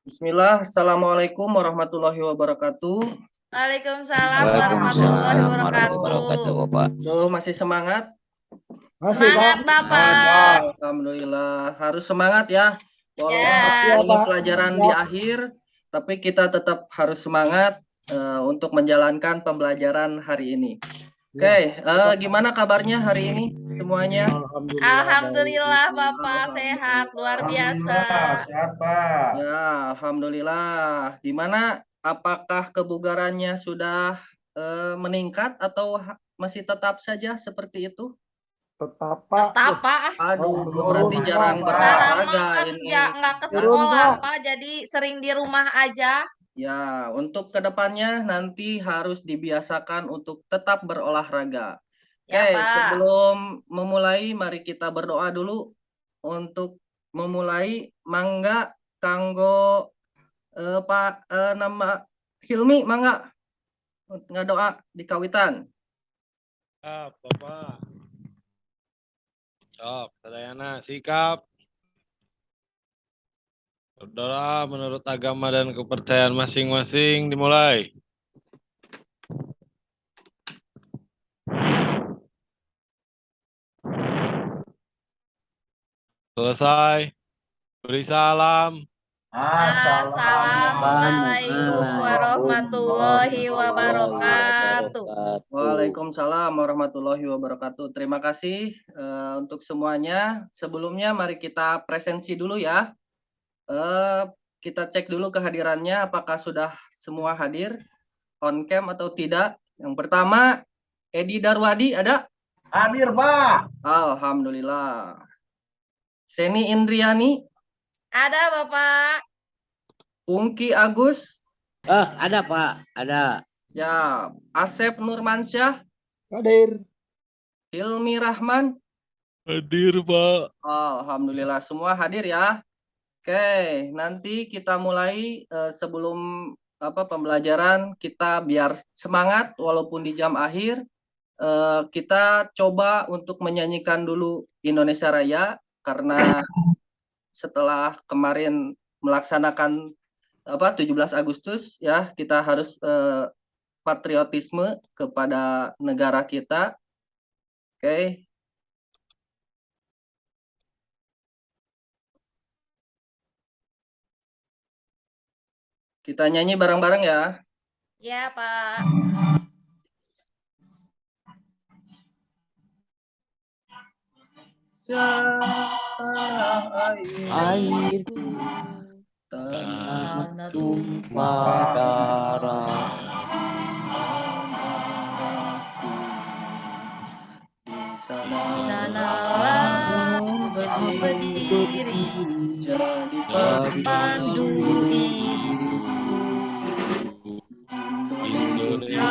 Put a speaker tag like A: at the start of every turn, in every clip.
A: Bismillah, Assalamualaikum warahmatullahi wabarakatuh.
B: Waalaikumsalam warahmatullahi
C: Waalaikumsalam warahmatullahi
B: wabarakatuh.
C: wabarakatuh, Bapak.
A: Tuh, masih semangat?
D: Masih, Pak.
B: Semangat Bapak.
A: Alhamdulillah, harus semangat ya. Walaupun
B: Ya,
D: Iya,
A: ini
D: Pak.
A: pelajaran di akhir, tapi kita tetap harus semangat untuk menjalankan pembelajaran hari ini. Oke, gimana kabarnya hari ini semuanya?
D: Alhamdulillah baik.
B: Alhamdulillah Bapak sehat luar biasa.
D: Sehat, Pak.
A: Ya, alhamdulillah. Gimana? Apakah kebugarannya sudah meningkat atau masih tetap saja seperti itu?
D: Tetap, Pak.
B: Tetap Pak.
A: Aduh,
D: Turun,
A: berarti
D: Pak.
A: jarang
B: Udah lama
A: berolahraga
B: kan
A: ini.
B: nggak ke
D: Turun,
B: sekolah
D: Pak.
B: Pak, jadi sering di rumah aja.
A: Ya, untuk kedepannya nanti harus dibiasakan untuk tetap berolahraga.
B: Ya
A: Oke,
B: Pak.
A: sebelum memulai, mari kita berdoa dulu untuk memulai. Mangga kanggo Pak nama Hilmi, mangga ngadoa di kawitan.
E: Bapak. Sok, sadayana sikap. Berdoa menurut agama dan kepercayaan masing-masing dimulai. Selesai. Beri salam.
B: Assalamualaikum warahmatullahi wabarakatuh.
A: Waalaikumsalam warahmatullahi wabarakatuh. Terima kasih untuk semuanya. Sebelumnya mari kita presensi dulu ya. Kita cek dulu kehadirannya apakah sudah semua hadir on cam atau tidak. Yang pertama, Edi Darwadi ada?
D: Hadir, Pak.
A: Alhamdulillah. Seni Indriani,
B: Ada Bapak.
A: Ungki Agus,
C: Ada, Pak. Ada.
A: ya, Asep Nurmansyah,
D: Hadir.
A: Hilmi Rahman.
E: Hadir, Pak.
A: Alhamdulillah semua hadir ya. Oke, nanti kita mulai sebelum pembelajaran kita biar semangat walaupun di jam akhir. Kita coba untuk menyanyikan dulu Indonesia Raya karena setelah kemarin melaksanakan 17 Agustus ya, kita harus patriotisme kepada negara kita. Oke. Kita nyanyi bareng-bareng ya.
B: Ya Pak.
C: Airku
B: Tanah
C: tumpah darah.
B: Sanalah berdiri
A: jadi
B: pandu
E: Indonesia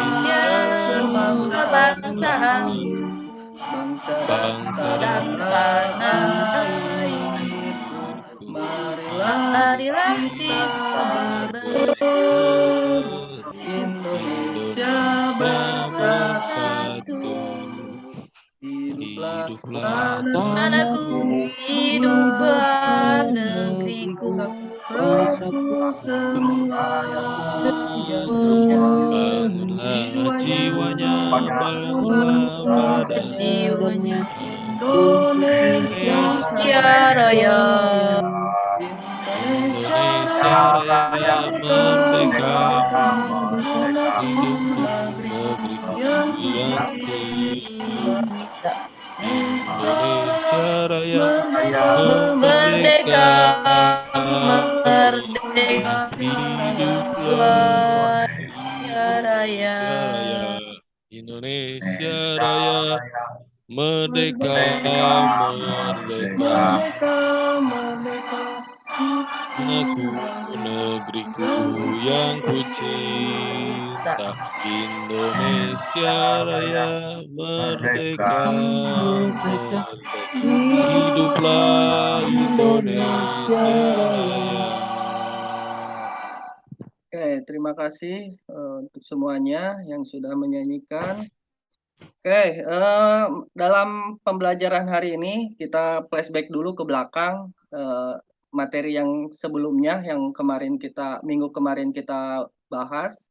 B: kebangsaanku,
A: bangsa
B: dan tanah air. Marilah kita bersatu,
A: Indonesia
B: bersatu.
A: Hiduplah
B: Tanahku, hiduplah negeriku,
A: bangsaku semuanya.
E: bangunlah jiwanya, bangunlah
B: jiwanya.
A: Indonesia
B: Raya,
E: Indonesia Raya merdeka, negeriku yang cinta. Indonesia Raya
B: merdeka,
E: hiduplah
B: Raya.
E: Indonesia Raya merdeka, negeriku yang kucinta. Indonesia Raya merdeka, hiduplah Indonesia Raya.
A: Oke, terima kasih untuk semuanya yang sudah menyanyikan. Oke, dalam pembelajaran hari ini kita flashback dulu ke belakang. materi yang sebelumnya yang minggu kemarin kita bahas,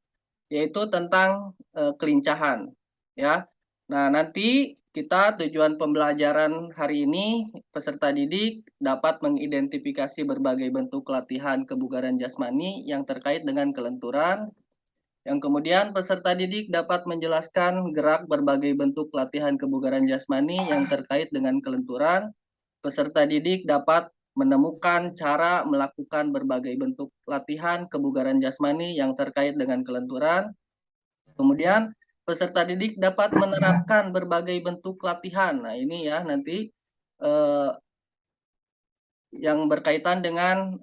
A: yaitu tentang kelincahan ya. Nah, nanti tujuan pembelajaran hari ini peserta didik dapat mengidentifikasi berbagai bentuk latihan kebugaran jasmani yang terkait dengan kelenturan. Yang kemudian peserta didik dapat menjelaskan gerak berbagai bentuk latihan kebugaran jasmani yang terkait dengan kelenturan. Peserta didik dapat menemukan cara melakukan berbagai bentuk latihan kebugaran jasmani yang terkait dengan kelenturan. Kemudian peserta didik dapat menerapkan berbagai bentuk latihan. Nah, ini ya nanti yang berkaitan dengan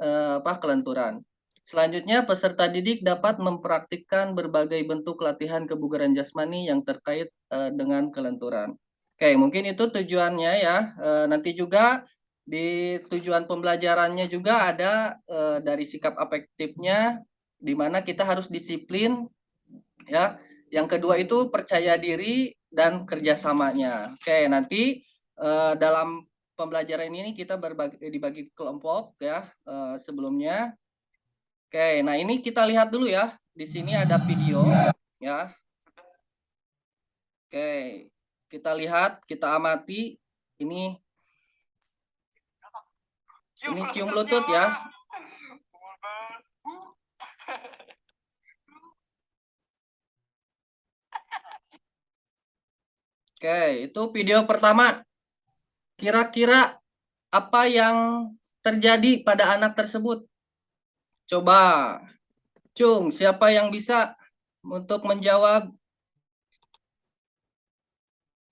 A: kelenturan. Selanjutnya, peserta didik dapat mempraktikkan berbagai bentuk latihan kebugaran jasmani yang terkait dengan kelenturan. Oke, mungkin itu tujuannya ya. Nanti juga di tujuan pembelajarannya juga ada dari sikap afektifnya, di mana kita harus disiplin, ya. Yang kedua itu percaya diri dan kerjasamanya. Oke, nanti dalam pembelajaran ini kita dibagi kelompok ya sebelumnya. Oke, nah ini kita lihat dulu ya. Di sini ada video ya. Oke, kita lihat, kita amati. Ini cium lutut ya. Oke, itu video pertama. Kira-kira apa yang terjadi pada anak tersebut? Coba, Cung, siapa yang bisa untuk menjawab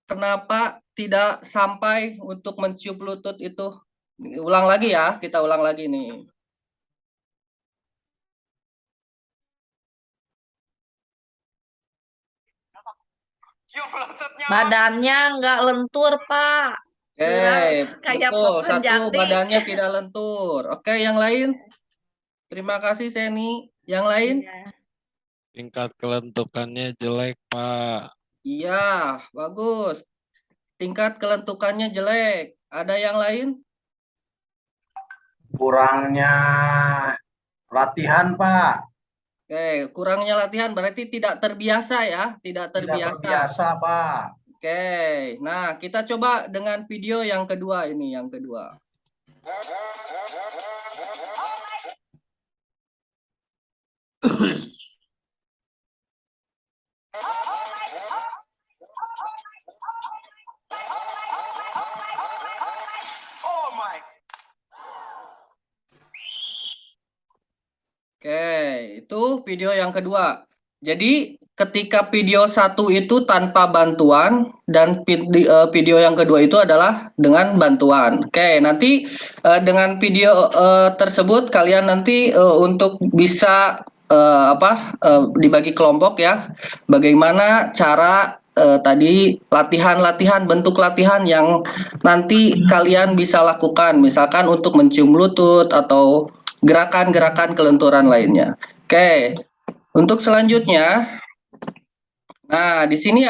A: kenapa tidak sampai untuk mencium lutut itu? Ulang lagi ya, kita ulang lagi nih.
B: Badannya nggak lentur, Pak.
A: Oke,
B: Jelas kayak
A: betul.
B: pohon
A: Satu,
B: jati.
A: badannya tidak lentur. Oke, yang lain? Terima kasih, Seni. Yang lain?
B: Iya.
E: Tingkat kelentukannya jelek, Pak.
A: Iya, bagus. Tingkat kelentukannya jelek. Ada yang lain?
D: Kurangnya latihan, Pak.
A: Oke, kurangnya latihan berarti tidak terbiasa ya, tidak
D: Tidak
A: terbiasa.
D: terbiasa, Pak.
A: Oke, nah kita coba dengan video yang kedua ini, yang kedua. Oke, itu video yang kedua. Jadi ketika video satu itu tanpa bantuan dan video yang kedua itu adalah dengan bantuan. Oke, nanti dengan video tersebut kalian nanti untuk bisa dibagi kelompok ya. Bagaimana cara tadi latihan-latihan bentuk latihan yang nanti kalian bisa lakukan, misalkan untuk mencium lutut atau gerakan-gerakan kelenturan lainnya. Oke, untuk selanjutnya, nah di sini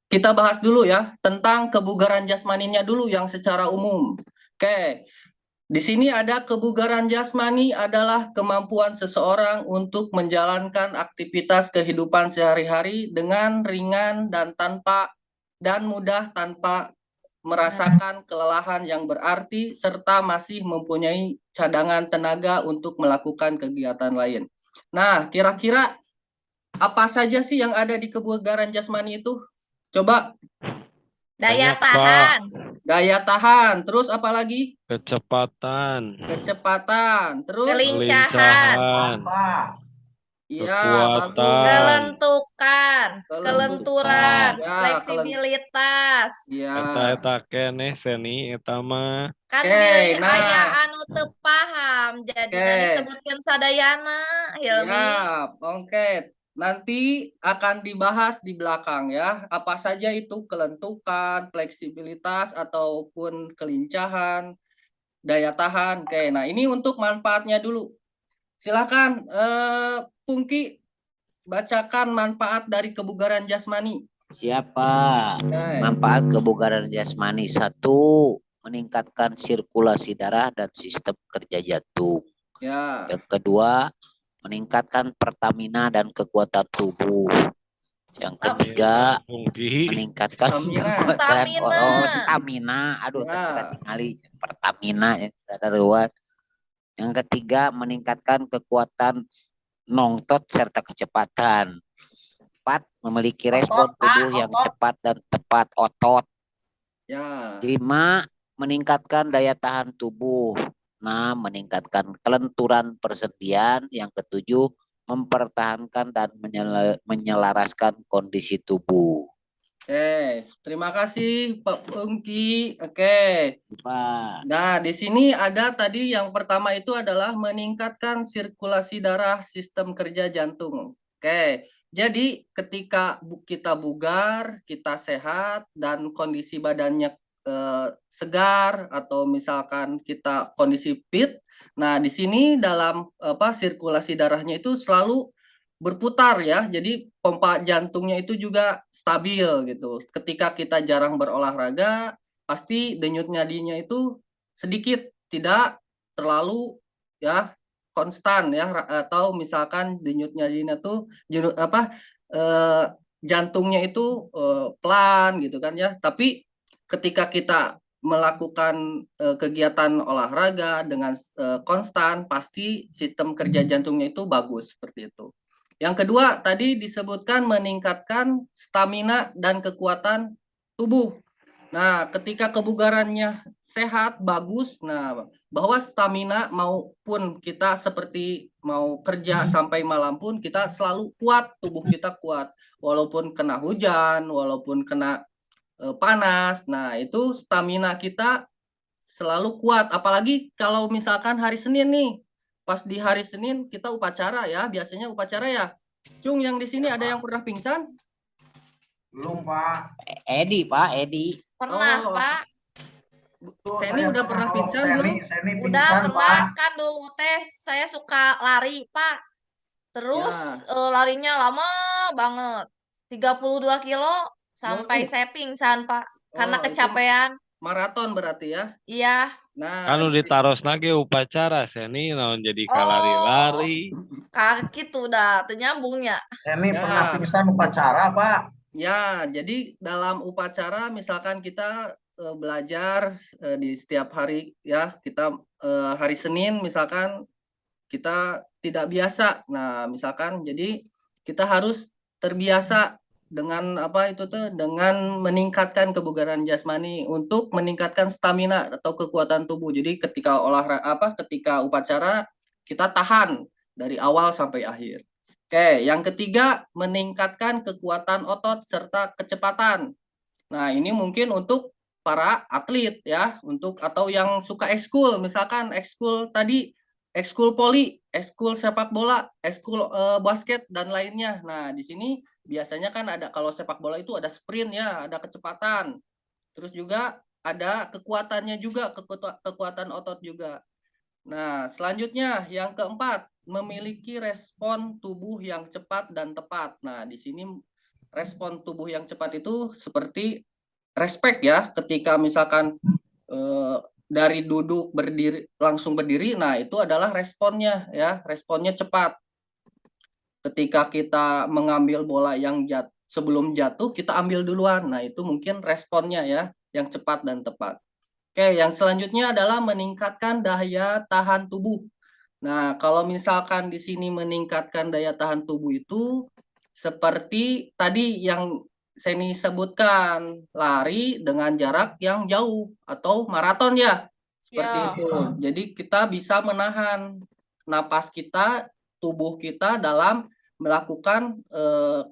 A: kita bahas dulu ya tentang kebugaran jasmaninya dulu yang secara umum. Oke, di sini ada kebugaran jasmani adalah kemampuan seseorang untuk menjalankan aktivitas kehidupan sehari-hari dengan ringan dan mudah tanpa merasakan kelelahan yang berarti serta masih mempunyai cadangan tenaga untuk melakukan kegiatan lain. Nah, kira-kira apa saja sih yang ada di kebugaran jasmani itu? Coba.
B: Daya
E: Banyak,
B: tahan.
A: Daya tahan, terus apa lagi?
E: Kecepatan.
A: Kecepatan, terus?
B: Kelincahan.
D: Pak.
A: Iya,
E: Kekuatan.
A: bagus.
B: Kelentukan. Kelenturan.
A: Ya,
B: Fleksibilitas.
A: Iya.
E: Eta keneh Seni eta mah.
B: Kan
A: Oke,
B: di
A: nah.
B: aya anu teu paham jadi disebutkan sadayana Hilmi.
A: Ya, oke. Nanti akan dibahas di belakang ya. Apa saja itu kelentukan, fleksibilitas ataupun kelincahan, daya tahan. Oke, nah ini untuk manfaatnya dulu. Silakan Pungki bacakan manfaat dari kebugaran jasmani.
C: Siapa? Manfaat kebugaran jasmani. 1. meningkatkan sirkulasi darah dan sistem kerja jantung.
A: Ya.
C: Yang kedua, meningkatkan pertamina dan kekuatan tubuh. Yang ketiga, meningkatkan kekuatan stamina. Aduh, terserah tingali pertamina ya, sadar luas. Yang ketiga, meningkatkan kekuatan nongtot serta kecepatan. 4, memiliki respon tubuh yang cepat dan tepat otot.
A: Ya.
C: 5, meningkatkan daya tahan tubuh. 6, meningkatkan kelenturan persendian. Yang ketujuh, mempertahankan dan menyelaraskan kondisi tubuh.
A: Oke, terima kasih Pak Pungki. Oke.
C: Pak.
A: Nah, di sini ada tadi yang pertama itu adalah meningkatkan sirkulasi darah sistem kerja jantung. Oke. Jadi ketika kita bugar, kita sehat dan kondisi badannya segar atau misalkan kita kondisi fit. Nah, di sini dalam sirkulasi darahnya itu selalu berputar ya. Jadi pompa jantungnya itu juga stabil gitu. Ketika kita jarang berolahraga, pasti denyut nadinya itu sedikit, tidak terlalu ya konstan ya, atau misalkan denyut nadinya tuh jantungnya itu pelan gitu kan ya. Tapi ketika kita melakukan kegiatan olahraga dengan konstan, pasti sistem kerja jantungnya itu bagus seperti itu. Yang kedua, tadi disebutkan meningkatkan stamina dan kekuatan tubuh. Nah, ketika kebugarannya sehat, bagus, nah, bahwa stamina maupun kita seperti mau kerja sampai malam pun kita selalu kuat, tubuh kita kuat. Walaupun kena hujan, walaupun kena panas, nah itu stamina kita selalu kuat. Apalagi kalau misalkan hari Senin nih, pas di hari Senin kita upacara ya, biasanya upacara ya. Cung, yang di sini ada yang pernah pingsan?
D: Belum, Pak.
C: Edi, Pak, Edi.
B: Pernah,
A: Oh,
B: Pak.
A: Seni udah pernah pingsan belum?
D: Seni
B: Udah
D: pingsan,
B: pernah,
D: Pak.
B: kan dulu teh saya suka lari, Pak. Terus
A: Ya.
B: larinya lama banget. 32 kilo sampai
A: Waduh.
B: saya pingsan, Pak. Karena
A: Oh, itu
B: kecapean.
A: maraton berarti ya.
B: Iya.
A: Nah,
E: Anu ditaros nage upacara Seni naon jadi
B: Oh,
E: kalari-lari.
B: kaki tuh udah ternyambungnya.
D: Seni
A: Ya.
D: pernah pingsan upacara, Pak.
A: Ya, jadi dalam upacara misalkan kita belajar di setiap hari ya, kita hari Senin misalkan kita tidak biasa. Nah, misalkan jadi kita harus terbiasa dengan apa itu tuh, dengan meningkatkan kebugaran jasmani untuk meningkatkan stamina atau kekuatan tubuh. Jadi ketika ketika upacara kita tahan dari awal sampai akhir. Oke, yang ketiga meningkatkan kekuatan otot serta kecepatan. Nah, ini mungkin untuk para atlet ya, untuk atau yang suka ekskul, misalkan ekskul tadi, ekskul poli, ekskul sepak bola, ekskul basket dan lainnya. Nah, di sini biasanya kan ada, kalau sepak bola itu ada sprint ya, ada kecepatan. Terus juga ada kekuatannya juga, kekuatan otot juga. Nah, selanjutnya yang keempat, memiliki respon tubuh yang cepat dan tepat. Nah, di sini respon tubuh yang cepat itu seperti respect ya, ketika misalkan dari duduk berdiri langsung berdiri, nah itu adalah responnya ya, responnya cepat. Ketika kita mengambil bola yang sebelum jatuh kita ambil duluan, nah itu mungkin responnya ya, yang cepat dan tepat. Oke, yang selanjutnya adalah meningkatkan daya tahan tubuh. Nah, kalau misalkan di sini meningkatkan daya tahan tubuh itu seperti tadi yang Seni sebutkan, lari dengan jarak yang jauh atau maraton ya. Seperti
B: Ya.
A: itu. Jadi kita bisa menahan napas kita, tubuh kita dalam melakukan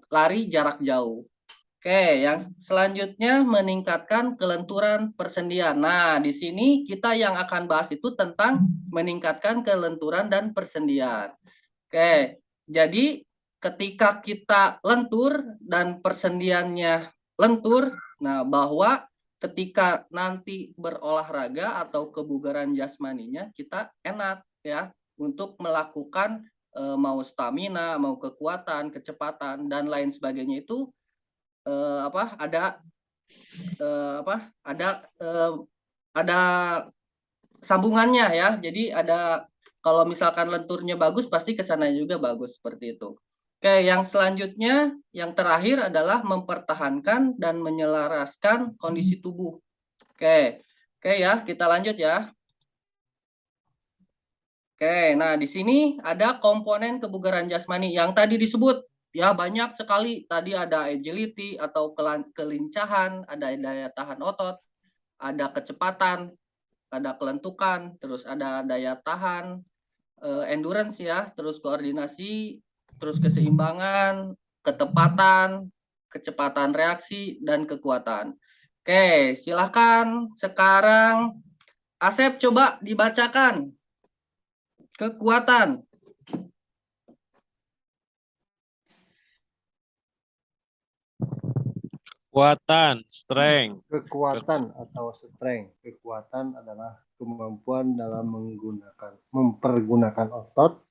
A: lari jarak jauh. Oke, yang selanjutnya meningkatkan kelenturan persendian. Nah, di sini kita yang akan bahas itu tentang meningkatkan kelenturan dan persendian. Oke, jadi ketika kita lentur dan persendiannya lentur, nah bahwa ketika nanti berolahraga atau kebugaran jasmaninya kita enak ya untuk melakukan mau stamina, mau kekuatan, kecepatan dan lain sebagainya itu ada ada sambungannya ya. Jadi ada, kalau misalkan lenturnya bagus pasti ke sana juga bagus seperti itu. Oke, yang selanjutnya yang terakhir adalah mempertahankan dan menyelaraskan kondisi tubuh. Oke. Oke ya, kita lanjut ya. Oke, nah di sini ada komponen kebugaran jasmani yang tadi disebut ya, banyak sekali. Tadi ada agility atau kelincahan, ada daya tahan otot, ada kecepatan, ada kelentukan, terus ada daya tahan, endurance ya, terus koordinasi, terus keseimbangan, ketepatan, kecepatan reaksi, dan kekuatan. Oke, silahkan sekarang Asep coba dibacakan. Kekuatan.
E: Kekuatan, strength.
F: Kekuatan atau strength. Kekuatan adalah kemampuan dalam mempergunakan otot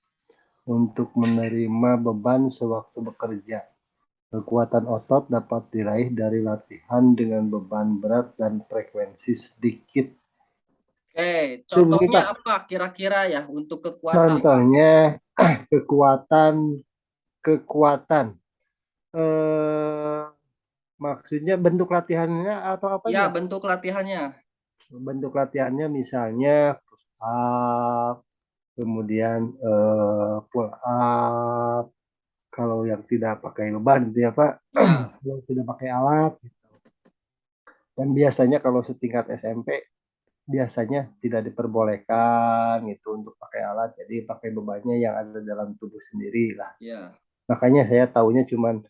F: untuk menerima beban sewaktu bekerja. Kekuatan otot dapat diraih dari latihan dengan beban berat dan frekuensi sedikit.
A: Oke, contohnya apa kira-kira ya untuk kekuatan?
F: Contohnya kekuatan. Maksudnya bentuk latihannya atau apa?
A: Ya, bentuk latihannya.
F: Bentuk latihannya misalnya push up, kemudian pull up, kalau yang tidak pakai beban itu ya Pak, yang tidak pakai alat gitu. Dan biasanya kalau setingkat SMP biasanya tidak diperbolehkan gitu untuk pakai alat, jadi pakai bebannya yang ada dalam tubuh sendiri lah.
A: Ya.
F: Makanya saya taunya cuman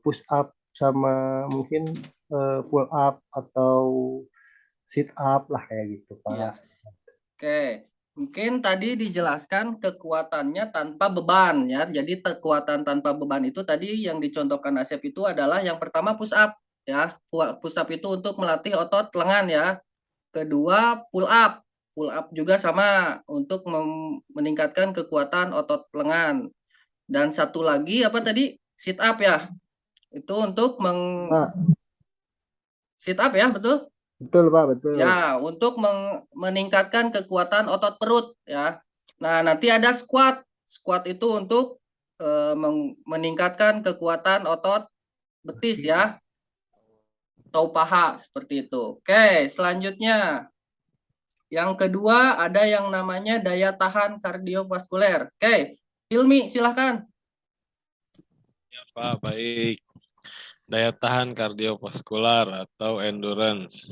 F: push up sama mungkin pull up atau sit up lah kayak gitu Pak.
A: Ya. Oke. Mungkin tadi dijelaskan kekuatannya tanpa beban ya. Jadi kekuatan tanpa beban itu tadi yang dicontohkan Asep itu adalah yang pertama push up ya. Push up itu untuk melatih otot lengan ya. Kedua pull up. Pull up juga sama untuk meningkatkan kekuatan otot lengan. Dan satu lagi apa tadi? Sit up ya. Itu untuk sit up ya, betul?
F: Betul Pak, betul.
A: Ya, untuk meningkatkan kekuatan otot perut ya. Nah, nanti ada squat. Squat itu untuk meningkatkan kekuatan otot betis ya. Atau paha seperti itu. Oke, selanjutnya. Yang kedua ada yang namanya daya tahan kardiovaskuler. Oke, Hilmi silahkan.
E: Ya Pak, baik. Daya tahan kardiovaskular atau endurance.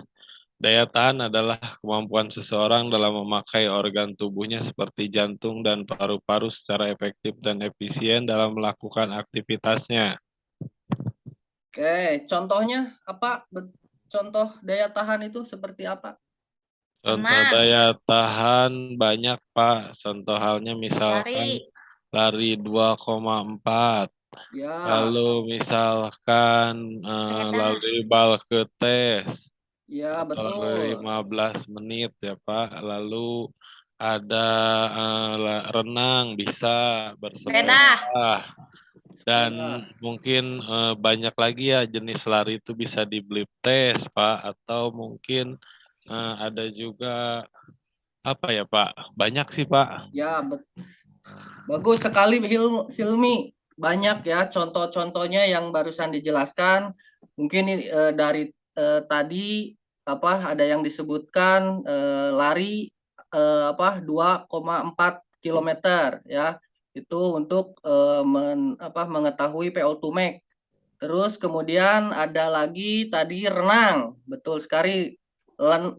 E: Daya tahan adalah kemampuan seseorang dalam memakai organ tubuhnya seperti jantung dan paru-paru secara efektif dan efisien dalam melakukan aktivitasnya.
A: Oke, contohnya apa? Contoh daya tahan itu seperti apa?
E: Contoh daya tahan banyak Pak. Contoh halnya misalkan lari 2,4.
A: Ya.
E: Lalu misalkan lari balke tes.
A: Ya,
E: betul. 15 menit ya Pak. Lalu ada renang bisa, bersepeda. Dan mungkin banyak lagi ya jenis lari itu bisa di blip test Pak. Atau mungkin ada juga apa ya Pak? Banyak sih Pak.
A: Ya, bagus sekali Hilmi. Banyak ya contoh-contohnya yang barusan dijelaskan. Mungkin dari tadi apa ada yang disebutkan lari 2,4 km ya. Itu untuk mengetahui PO2 max. Terus kemudian ada lagi tadi renang. Betul sekali.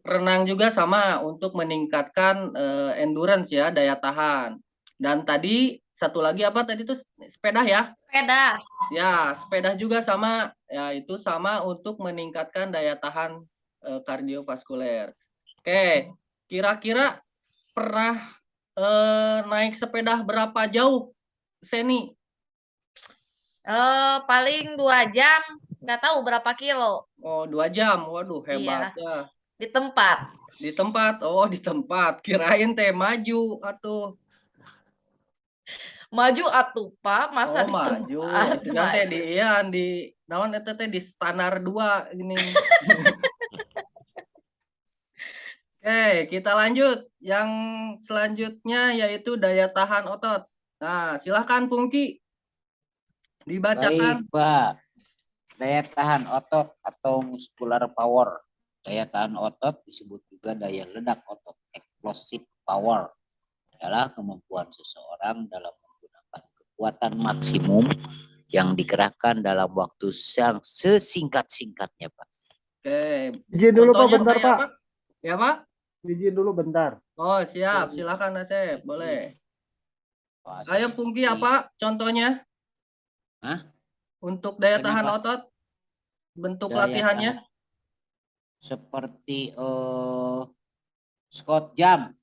A: Renang juga sama untuk meningkatkan endurance ya, daya tahan. Dan tadi satu lagi apa tadi itu sepeda ya?
B: Sepeda.
A: Ya, sepeda juga sama. Ya, itu sama untuk meningkatkan daya tahan kardiovaskuler. Oke, kira-kira pernah naik sepeda berapa jauh, Seni?
B: Paling 2 jam, nggak tahu berapa kilo.
A: Oh, 2 jam. Waduh, hebat ya.
B: Di tempat.
A: Di tempat. Oh, di tempat. Kirain teh maju atuh.
B: Maju atuh Pak, masa di
A: maju.
B: tempat.
A: Itu kan teh di naon eta teh di standar 2 gini. Oke, kita lanjut. Yang selanjutnya yaitu daya tahan otot. Nah, silahkan Pungki dibacakan.
C: Baik, Pak. Daya tahan otot atau muscular power. Daya tahan otot disebut juga daya ledak otot, explosive power. Adalah kemampuan seseorang dalam menggunakan kekuatan maksimum yang dikerahkan dalam waktu yang sesingkat-singkatnya, Pak.
A: Oke.
F: Izin dulu Pak,
A: Contohnya
F: bentar
A: kayak
F: Pak.
A: apa? Ya Pak?
F: Izin dulu bentar.
A: Oh siap, silakan Asep, boleh.
C: Wah,
A: Ayo Pungki apa contohnya?
C: Hah?
A: Untuk daya tahan
C: Kenapa?
A: otot, bentuk
C: Daya
A: latihannya?
C: tahan. Seperti squat jump,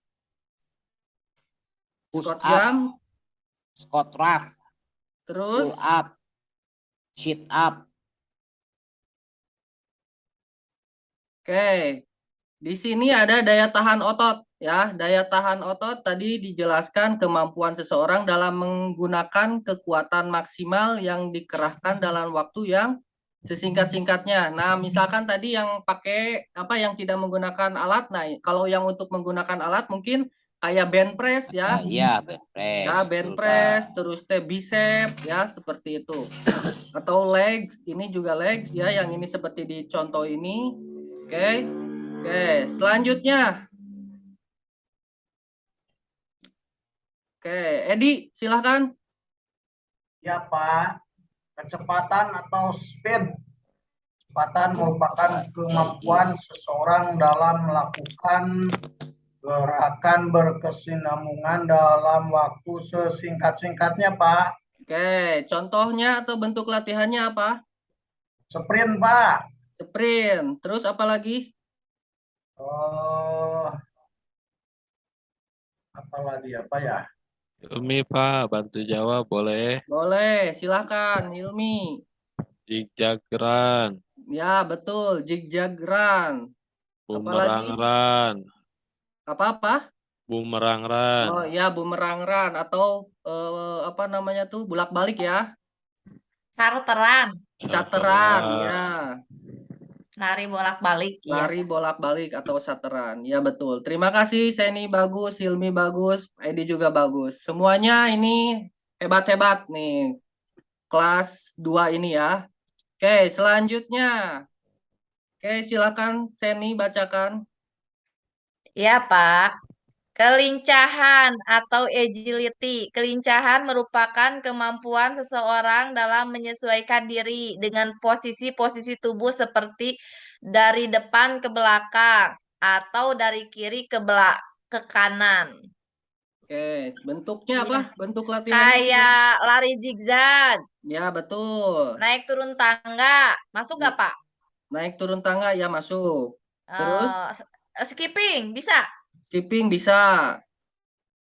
C: push
A: Squat
C: up,
A: jump,
C: squat rack,
A: terus
C: pull up, sit up.
A: Oke. Di sini ada daya tahan otot ya. Daya tahan otot tadi dijelaskan kemampuan seseorang dalam menggunakan kekuatan maksimal yang dikerahkan dalam waktu yang sesingkat-singkatnya. Nah, misalkan tadi yang pakai apa yang tidak menggunakan alat. Nah, kalau yang untuk menggunakan alat mungkin kayak bench press ya.
C: Iya, bench press.
A: Ya, bench press, terus bicep ya seperti itu. Atau legs, ini juga legs ya, yang ini seperti di contoh ini. Oke. Oke, selanjutnya. Oke, Edi, silahkan.
D: Ya Pak, kecepatan atau speed. Kecepatan merupakan kemampuan seseorang dalam melakukan gerakan berkesinambungan dalam waktu sesingkat-singkatnya, Pak.
A: Oke, contohnya atau bentuk latihannya apa?
D: Sprint, Pak.
A: Sprint. Terus apa lagi?
D: Apalagi apa ya?
E: Hilmi Pak, bantu jawab boleh.
A: Boleh, silahkan Hilmi.
E: Zigzag run,
A: Ya, betul. Zigzag run.
E: bumerang
A: Apalagi?
E: run,
A: Apa-apa?
E: bumerang run.
A: Oh ya, bumerang run atau apa namanya tuh? Bolak-balik ya.
B: Charteran.
A: Charteran, ya.
B: Lari bolak-balik.
A: Lari bolak-balik atau charteran. Ya betul. Terima kasih Seni bagus, Hilmi bagus, Edi juga bagus. Semuanya ini hebat-hebat nih. Kelas 2 ini ya. Oke, selanjutnya. Oke, silakan Seni bacakan.
B: Ya, Pak. Kelincahan atau agility. Kelincahan merupakan kemampuan seseorang dalam menyesuaikan diri dengan posisi-posisi tubuh seperti dari depan ke belakang atau dari kiri ke kanan.
A: Oke, bentuknya
B: Iya.
A: apa? Bentuk latihannya?
B: Kayak lari zigzag.
A: Ya, betul.
B: Naik turun tangga. Masuk nggak, Pak?
A: Naik turun tangga ya masuk. Terus?
B: Skipping, bisa?
A: Skipping bisa.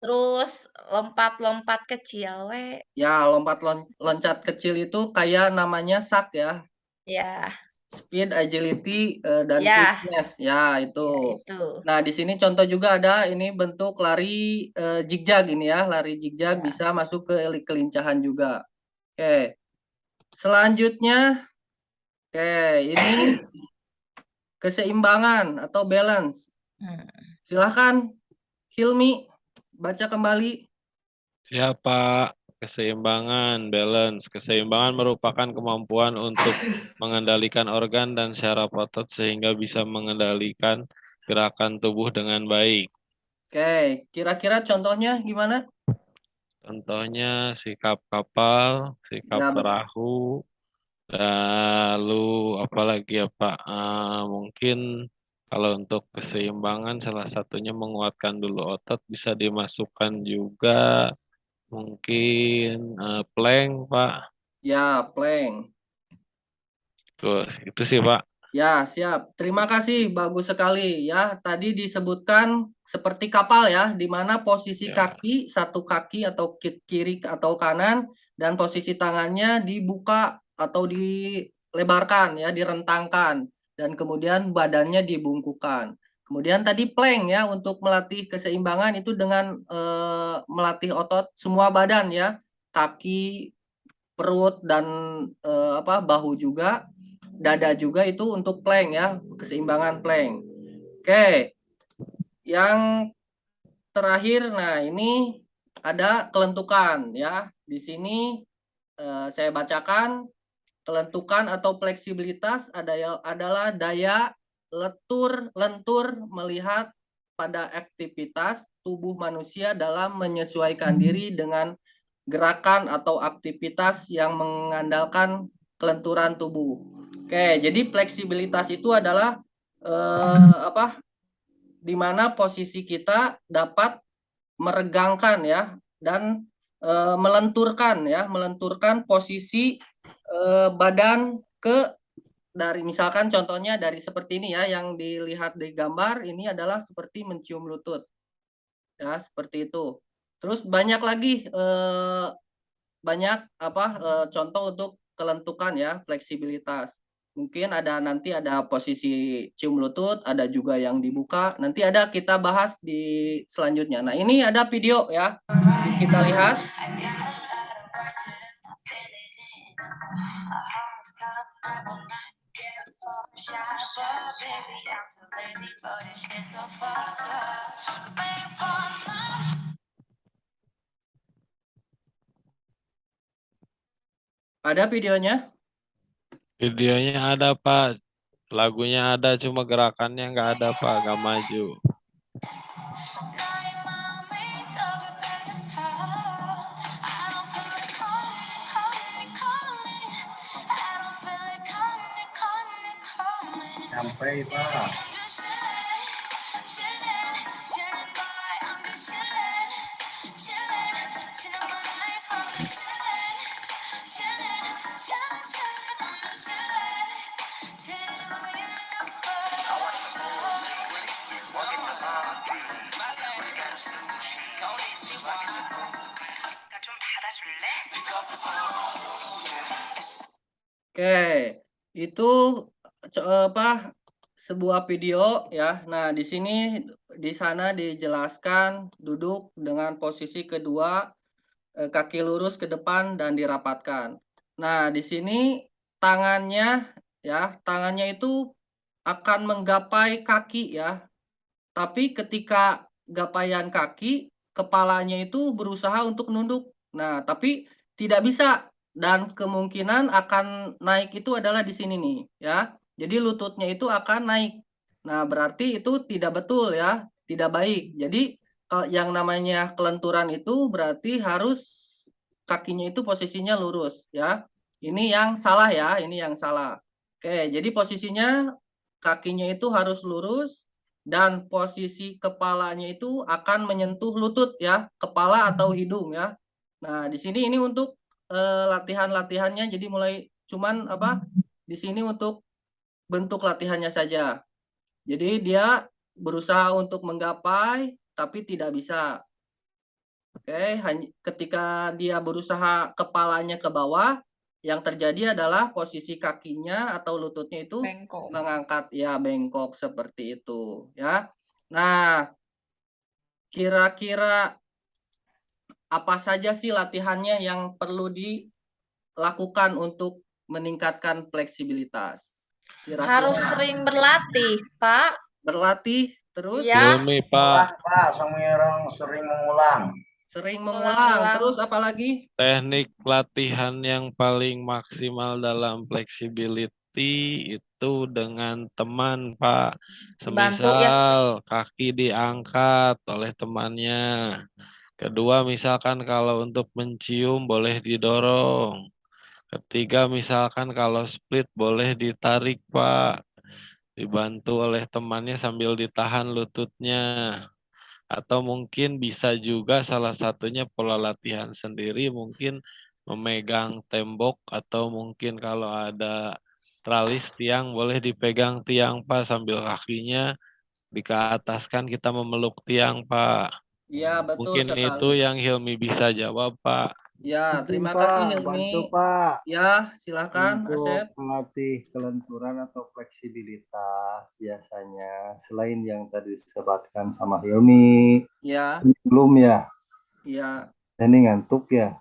B: Terus lompat-lompat kecil, we.
A: Ya, loncat kecil itu kayak namanya sak ya.
B: Ya.
A: Speed, agility, dan
B: Ya.
A: quickness. Ya, itu.
B: Ya, itu.
A: Nah, di sini contoh juga ada ini bentuk lari zigzag ini ya. Lari zigzag
B: Ya.
A: bisa masuk ke kelincahan juga. Oke. Selanjutnya, oke, ini keseimbangan atau balance. Silahkan Hilmi baca kembali.
E: Siapa? Keseimbangan, balance. Keseimbangan merupakan kemampuan untuk mengendalikan organ dan syaraf otot sehingga bisa mengendalikan gerakan tubuh dengan baik.
A: Oke, kira-kira contohnya gimana?
E: Contohnya sikap kapal, sikap
A: Ya,
E: perahu, lalu apalagi ya Pak? Mungkin kalau untuk keseimbangan salah satunya menguatkan dulu otot bisa dimasukkan juga. Mungkin plank, Pak.
A: Ya, plank.
E: Tuh, itu sih, Pak.
A: Ya, siap. Terima kasih, bagus sekali ya. Tadi disebutkan seperti kapal ya, di mana posisi kaki, satu kaki atau kiri atau kanan, dan posisi tangannya dibuka atau dilebarkan ya, direntangkan, dan kemudian badannya dibungkukan. Kemudian tadi plank ya, untuk melatih keseimbangan itu dengan melatih otot semua badan ya, kaki, perut, dan bahu juga. Dada juga itu untuk plank ya, keseimbangan plank. Oke. yang terakhir, nah ini ada kelentukan ya. Di sini saya bacakan, kelentukan atau fleksibilitas adalah daya lentur melihat pada aktivitas tubuh manusia dalam menyesuaikan diri dengan gerakan atau aktivitas yang mengandalkan kelenturan tubuh. Oke, jadi fleksibilitas itu adalah di mana posisi kita dapat meregangkan ya dan melenturkan posisi badan dari misalkan contohnya dari seperti ini ya, yang dilihat di gambar ini adalah seperti mencium lutut ya, seperti itu. Terus banyak lagi contoh untuk kelentukan ya, fleksibilitas. Mungkin nanti ada posisi cium lutut, ada juga yang dibuka. Nanti kita bahas di selanjutnya. Nah, ini ada video ya. Kita lihat. Ada videonya?
E: Videonya ada, Pak. Lagunya ada, cuma gerakannya nggak ada, Pak. Nggak maju.
D: Sampai, Pak.
A: Oke, itu sebuah video ya. Nah, di sana dijelaskan duduk dengan posisi kedua, kaki lurus ke depan dan dirapatkan. Nah, di sini tangannya itu akan menggapai kaki ya. Tapi ketika gapaian kaki, kepalanya itu berusaha untuk nunduk. Nah, tapi tidak bisa dan kemungkinan akan naik itu adalah di sini nih ya. Jadi lututnya itu akan naik. Nah, berarti itu tidak betul ya, tidak baik. Jadi yang namanya kelenturan itu berarti harus kakinya itu posisinya lurus ya. Ini yang salah ya, ini yang salah. Oke, jadi posisinya kakinya itu harus lurus dan posisi kepalanya itu akan menyentuh lutut ya, kepala atau hidung ya. Nah, di sini ini untuk latihan-latihannya, jadi mulai cuman di sini untuk bentuk latihannya saja. Jadi dia berusaha untuk menggapai tapi tidak bisa. Oke, ketika dia berusaha kepalanya ke bawah, yang terjadi adalah posisi kakinya atau lututnya itu
B: bengkok.
A: mengangkat ya, bengkok seperti itu ya. Nah, kira-kira apa saja sih latihannya yang perlu dilakukan untuk meningkatkan fleksibilitas?
B: Harus sering berlatih, Pak.
A: Berlatih terus?
B: Ya.
E: Ilmi, Pak.
D: Pak, sering mengulang.
A: Sering mengulang. Terus apa lagi?
E: Teknik latihan yang paling maksimal dalam flexibility itu dengan teman, Pak. Semisal kaki diangkat oleh temannya. Kedua, misalkan kalau untuk mencium boleh didorong. Ketiga, misalkan kalau split boleh ditarik, Pak. Dibantu oleh temannya sambil ditahan lututnya. Atau mungkin bisa juga salah satunya pola latihan sendiri, mungkin memegang tembok atau mungkin kalau ada tralis tiang boleh dipegang tiang, Pak, sambil kakinya dikeataskan kita memeluk tiang, Pak.
A: Iya, betul
E: Mungkin
A: sekali.
E: itu yang Hilmi bisa jawab, Pak.
A: Ya, terima kasih Hilmi.
F: Bantu, Pak.
A: Ya, silakan Asep.
F: Untuk melatih kelenturan atau fleksibilitas biasanya selain yang tadi disebutkan sama Hilmi,
A: Ya.
F: belum ya?
A: Iya.
F: Ini ngantuk ya.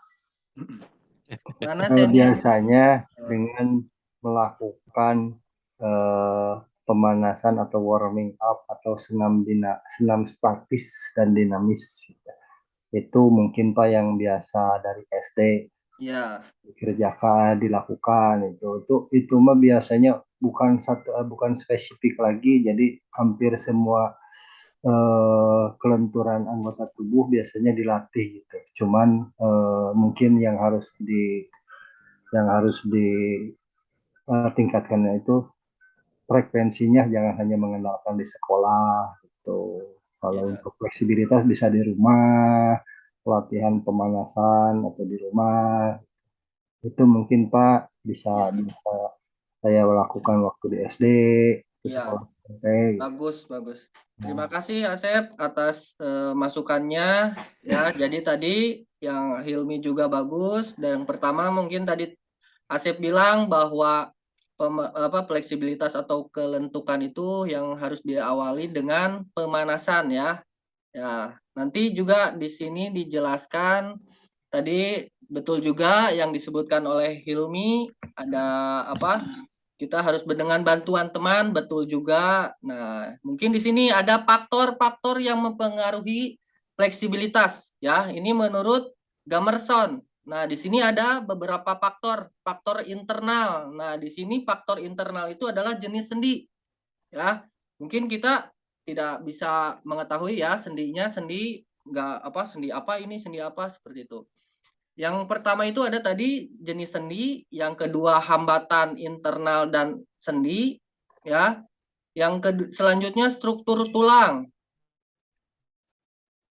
A: Mana
F: biasanya dengan melakukan pemanasan atau warming up atau senam statis dan dinamis. Itu mungkin Pak yang biasa dari SD
A: Ya,
F: dikerjakan, dilakukan itu mah biasanya bukan spesifik lagi, jadi hampir semua kelenturan anggota tubuh biasanya dilatih gitu. Cuman mungkin yang harus tingkatkan itu frekuensinya, jangan hanya mengandalkan di sekolah gitu. Kalau
A: ya,
F: untuk fleksibilitas bisa di rumah, latihan pemanasan atau di rumah. Itu mungkin Pak bisa
A: ya,
F: bisa saya lakukan waktu di SD, di
A: ya.
F: sekolah SMP.
A: Bagus, bagus. Terima
F: Nah,
A: kasih Asep atas masukannya. Ya, jadi tadi yang Hilmi juga bagus. Dan yang pertama mungkin tadi Asep bilang bahwa fleksibilitas atau kelentukan itu yang harus diawali dengan pemanasan ya. Ya, nanti juga di sini dijelaskan tadi betul juga yang disebutkan oleh Hilmi, ada apa? Kita harus dengan bantuan teman, betul juga. Nah, mungkin di sini ada faktor-faktor yang mempengaruhi fleksibilitas ya. Ini menurut Gamerson. Nah, di sini ada beberapa faktor internal. Nah, di sini faktor internal itu adalah jenis sendi ya. Mungkin kita tidak bisa mengetahui ya sendi apa ini sendi apa seperti itu. Yang pertama itu ada tadi jenis sendi, yang kedua hambatan internal dan sendi, ya. Selanjutnya struktur tulang.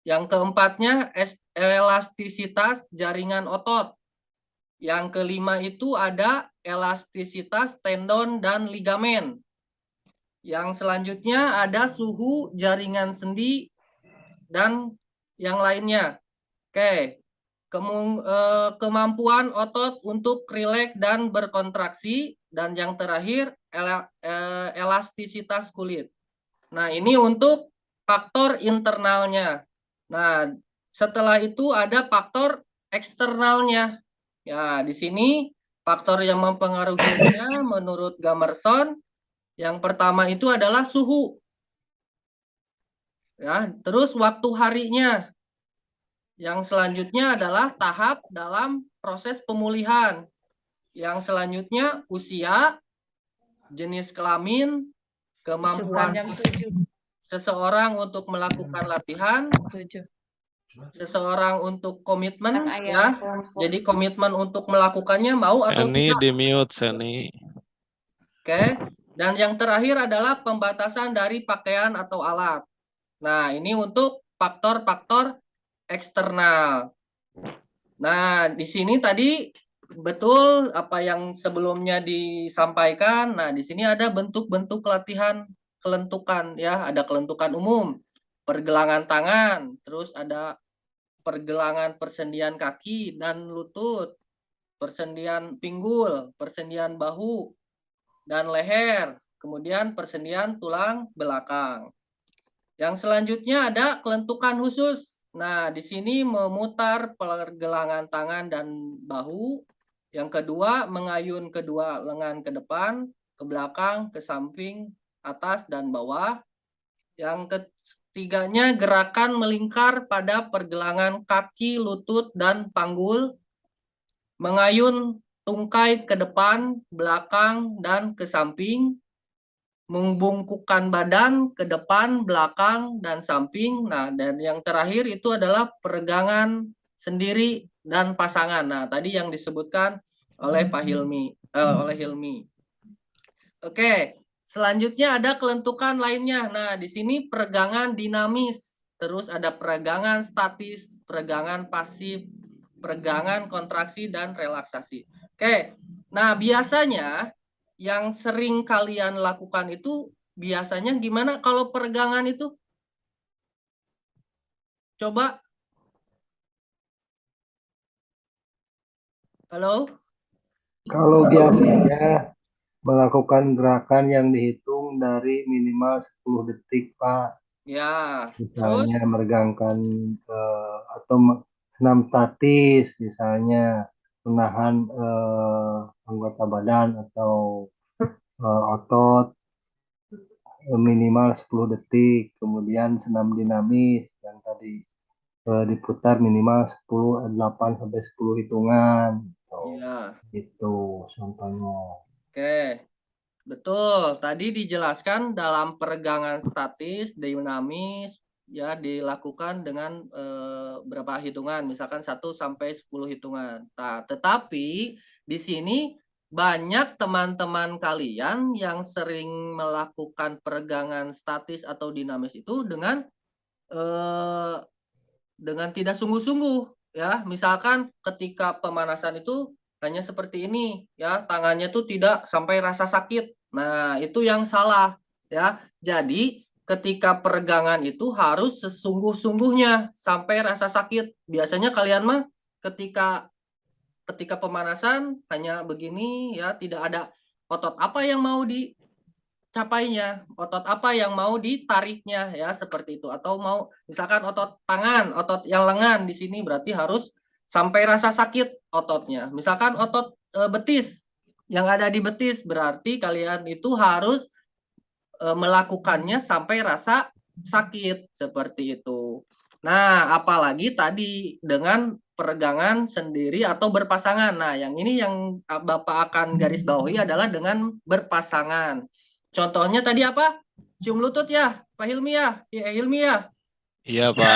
A: Yang keempatnya elastisitas jaringan otot. Yang kelima itu ada elastisitas tendon dan ligamen. Yang selanjutnya ada suhu jaringan sendi dan yang lainnya. Oke, kemampuan otot untuk rileks dan berkontraksi, dan yang terakhir elastisitas kulit. Nah, ini untuk faktor internalnya. Nah, setelah itu ada faktor eksternalnya. Ya, di sini faktor yang mempengaruhinya menurut Gamerson yang pertama itu adalah suhu. Ya, terus waktu harinya. Yang selanjutnya adalah tahap dalam proses pemulihan. Yang selanjutnya usia, jenis kelamin, kemampuan seseorang untuk melakukan latihan, seseorang untuk komitmen ya. Jadi komitmen untuk melakukannya mau atau
E: Seni
A: tidak.
E: di mute, Seni.
A: Oke. Dan yang terakhir adalah pembatasan dari pakaian atau alat. Nah, ini untuk faktor-faktor eksternal. Nah, di sini tadi betul apa yang sebelumnya disampaikan. Nah, di sini ada bentuk-bentuk latihan kelentukan ya, ada kelentukan umum, pergelangan tangan, terus ada pergelangan persendian kaki dan lutut, persendian pinggul, persendian bahu dan leher, kemudian persendian tulang belakang. Yang selanjutnya ada kelentukan khusus. Nah, di sini memutar pergelangan tangan dan bahu. Yang kedua, mengayun kedua lengan ke depan, ke belakang, ke samping, atas, dan bawah. Yang ketiganya, gerakan melingkar pada pergelangan kaki, lutut, dan panggul. Mengayun tungkai ke depan, belakang, dan ke samping. Membungkukkan badan ke depan, belakang, dan samping. Nah, dan yang terakhir itu adalah peregangan sendiri dan pasangan. Nah, tadi yang disebutkan oleh Pak Hilmi, oleh Hilmi. Oke, selanjutnya ada kelentukan lainnya. Nah, di sini peregangan dinamis, terus ada peregangan statis, peregangan pasif, peregangan kontraksi, dan relaksasi. Oke, nah biasanya yang sering kalian lakukan itu biasanya gimana kalau peregangan itu? Coba. Halo?
F: Kalau biasanya melakukan gerakan yang dihitung dari minimal 10 detik, Pak.
A: Ya, terus?
F: Misalnya meregangkan atau senam statis, misalnya menahan anggota badan atau otot minimal 10 detik, kemudian senam dinamis yang tadi diputar minimal 8 sampai 10 hitungan.
A: Iya.
F: Itu contohnya.
A: Oke. Betul, tadi dijelaskan dalam peregangan statis, dinamis, ya dilakukan dengan berapa hitungan, misalkan 1 sampai 10 hitungan. Nah, tetapi di sini banyak teman-teman kalian yang sering melakukan peregangan statis atau dinamis itu dengan tidak sungguh-sungguh, ya. Misalkan ketika pemanasan itu hanya seperti ini, ya, tangannya tuh tidak sampai rasa sakit. Nah, itu yang salah, ya. Jadi, ketika peregangan itu harus sesungguh-sungguhnya sampai rasa sakit. Biasanya kalian mah ketika ketika pemanasan hanya begini, ya, tidak ada otot apa yang mau capainya, otot apa yang mau ditariknya, ya, seperti itu. Atau mau misalkan otot tangan, otot yang lengan di sini berarti harus sampai rasa sakit ototnya. Misalkan otot betis yang ada di betis berarti kalian itu harus melakukannya sampai rasa sakit, seperti itu. Nah, apalagi tadi dengan peregangan sendiri atau berpasangan. Nah, yang ini yang Bapak akan garis bawahi adalah dengan berpasangan. Contohnya tadi apa? Cium lutut ya, Pak Hilmi ya? Ya, Hilmi ya?
E: Iya, Pak.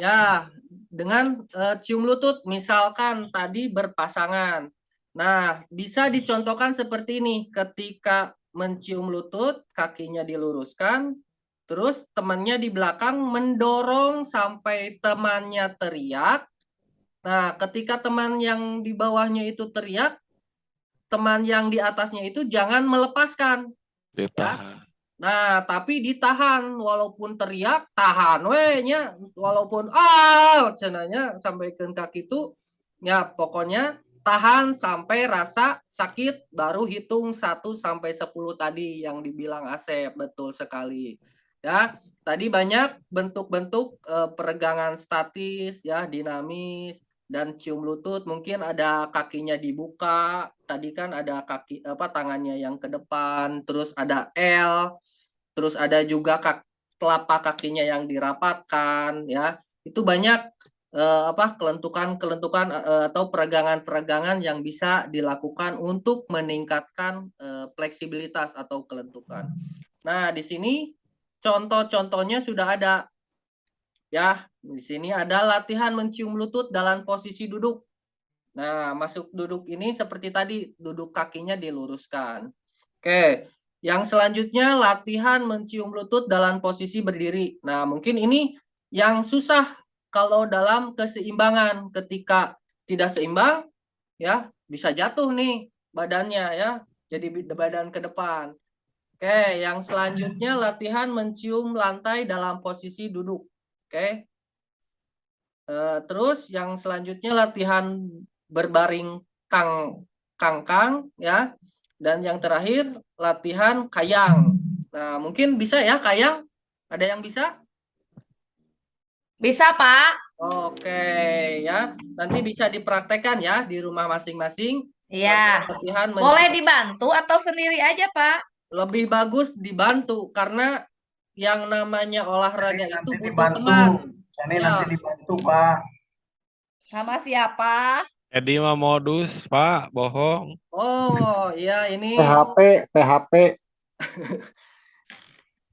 A: Ya, dengan cium lutut misalkan tadi berpasangan. Nah, bisa dicontohkan seperti ini. Ketika mencium lutut, kakinya diluruskan, terus temannya di belakang mendorong sampai temannya teriak. Nah, ketika teman yang di bawahnya itu teriak, teman yang di atasnya itu jangan melepaskan.
E: Ditahan.
A: Ya. Nah, tapi ditahan walaupun teriak, tahan we nya, walaupun cenanya sampai ke kaki itu ya pokoknya tahan sampai rasa sakit baru hitung 1 sampai 10 tadi yang dibilang Asep, betul sekali. Ya, tadi banyak bentuk-bentuk peregangan statis ya, dinamis dan cium lutut, mungkin ada kakinya dibuka, tadi kan ada tangannya yang ke depan, terus ada L, terus ada juga telapak kakinya yang dirapatkan, ya. Itu banyak kelentukan-kelentukan atau peregangan-peregangan yang bisa dilakukan untuk meningkatkan fleksibilitas atau kelentukan. Nah, di sini contoh-contohnya sudah ada. Ya, di sini ada latihan mencium lutut dalam posisi duduk. Nah, masuk duduk ini seperti tadi, duduk kakinya diluruskan. Oke, yang selanjutnya latihan mencium lutut dalam posisi berdiri. Nah, mungkin ini yang susah kalau dalam keseimbangan. Ketika tidak seimbang, ya bisa jatuh nih badannya ya, jadi badan ke depan. Oke, yang selanjutnya latihan mencium lantai dalam posisi duduk. Oke. Terus yang selanjutnya latihan berbaring kangkang ya, dan yang terakhir latihan kayang. Nah, mungkin bisa ya kayang? Ada yang bisa?
B: Bisa, Pak.
A: Oke ya, nanti bisa dipraktekkan ya di rumah masing-masing.
B: Iya.
A: Latihan
B: Boleh dibantu atau sendiri aja, Pak?
A: lebih bagus dibantu karena yang namanya olahraga itu butuh
D: dibantu.
A: teman.
D: Ini nanti dibantu, Pak.
B: Sama siapa?
E: Edi mah modus, Pak, bohong.
A: Oh, iya ini
F: PHP.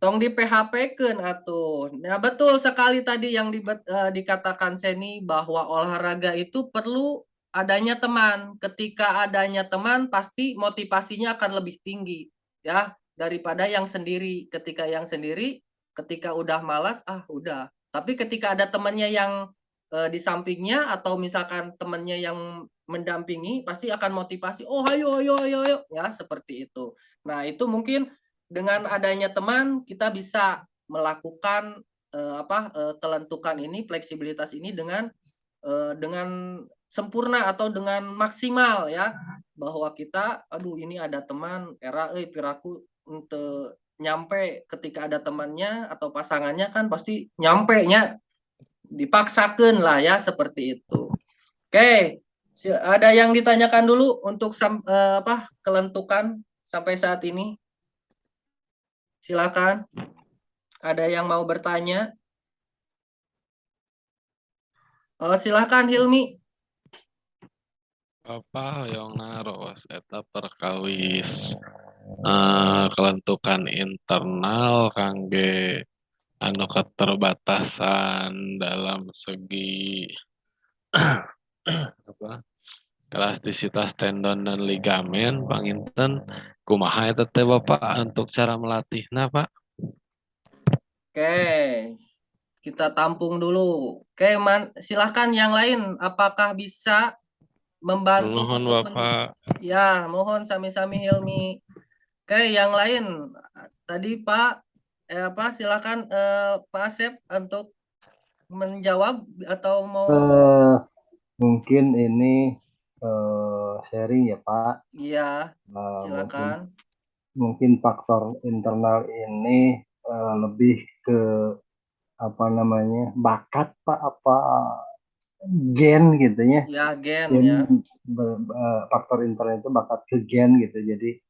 A: tong di PHP-keun atuh. Nah, betul sekali tadi yang dikatakan Seni bahwa olahraga itu perlu adanya teman. Ketika adanya teman pasti motivasinya akan lebih tinggi ya daripada yang sendiri. Ketika yang sendiri ketika udah malas udah. Tapi ketika ada temannya yang di sampingnya atau misalkan temannya yang mendampingi pasti akan motivasi. Oh, ayo ya seperti itu. Nah, itu mungkin dengan adanya teman kita bisa melakukan kelentukan ini, fleksibilitas ini dengan sempurna atau dengan maksimal ya, bahwa kita ini ada teman era piraku untuk nyampe, ketika ada temannya atau pasangannya kan pasti nyampe nya, dipaksakan lah ya seperti itu. Oke, ada yang ditanyakan dulu untuk kelentukan sampai saat ini? Silakan. Ada yang mau bertanya? Silakan Hilmi.
E: Apa yang naros eta perkawis kelentukan internal kangge anu keterbatasan dalam segi apa elastisitas tendon dan ligamen panginten kumaha eta teh Bapak untuk cara melatihna Pak?
A: Oke, kita tampung dulu. Oke, silahkan yang lain. Apakah bisa membantu
E: Nuhun
A: untuk
E: Bapak.
A: Ya, mohon sami-sami Hilmi. Oke, yang lain. Tadi Pak, silakan Pak Asep untuk menjawab atau mau
F: Mungkin ini sharing ya Pak.
A: Iya, silakan.
F: Mungkin faktor internal ini lebih ke apa namanya bakat Pak, apa gen gitu ya.
A: Ya, gen
F: Gen,
A: ya.
F: faktor internal itu bakat ke gen gitu. Jadi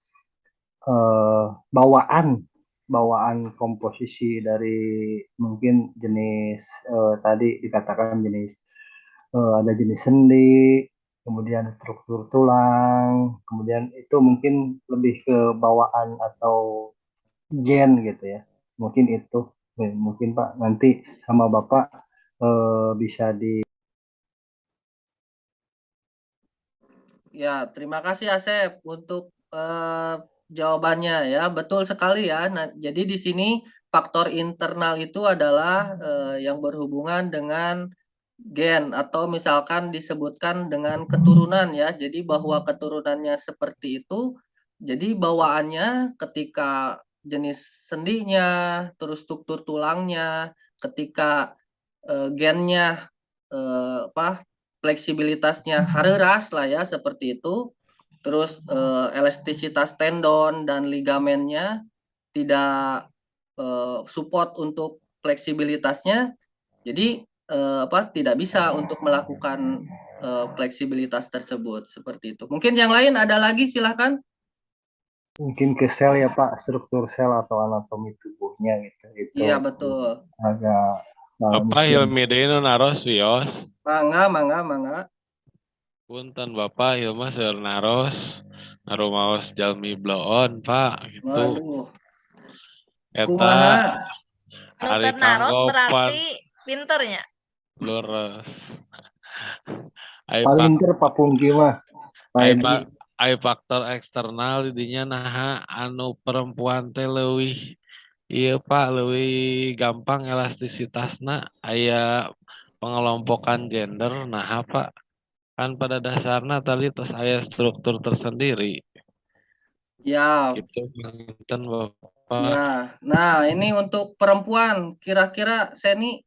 F: bawaan komposisi dari mungkin jenis tadi dikatakan jenis ada jenis sendi, kemudian struktur tulang, kemudian itu mungkin lebih ke bawaan atau gen gitu ya. Mungkin itu, mungkin Pak nanti sama Bapak bisa di.
A: Ya, terima kasih Asep untuk jawabannya ya. Betul sekali ya. Nah, jadi di sini faktor internal itu adalah yang berhubungan dengan gen atau misalkan disebutkan dengan keturunan ya. Jadi bahwa keturunannya seperti itu, jadi bawaannya ketika jenis sendinya, terus struktur tulangnya, ketika gennya fleksibilitasnya hareras lah ya seperti itu. Terus elastisitas tendon dan ligamennya tidak support untuk fleksibilitasnya. Jadi tidak bisa untuk melakukan fleksibilitas tersebut seperti itu. Mungkin yang lain ada lagi silahkan.
F: Mungkin ke sel ya Pak, struktur sel atau anatomi tubuhnya gitu. Itu
A: Iya betul.
F: agak
E: Bapak Hilmi deui nu naros wios.
A: Mangga.
E: Punten Bapak Hilma seueur naros. Narumaos jalmi bloon Pak gitu.
A: Waduh.
E: Eta
A: Kumaha?
E: hari
B: naros
E: tanggopan
B: berarti pinternya.
E: lurus.
F: paling pinter Pak Pungki mah.
E: Ai faktor eksternal didinya naha anu perempuan teh leuwih ieu Pak leuwih gampang elastisitasna aya pengelompokan gender naha Pak kan pada dasarnya tadi terus aya struktur tersendiri
A: Ya.
E: gitu Punten Bapak.
A: Ya. Nah, ini untuk perempuan kira-kira Seni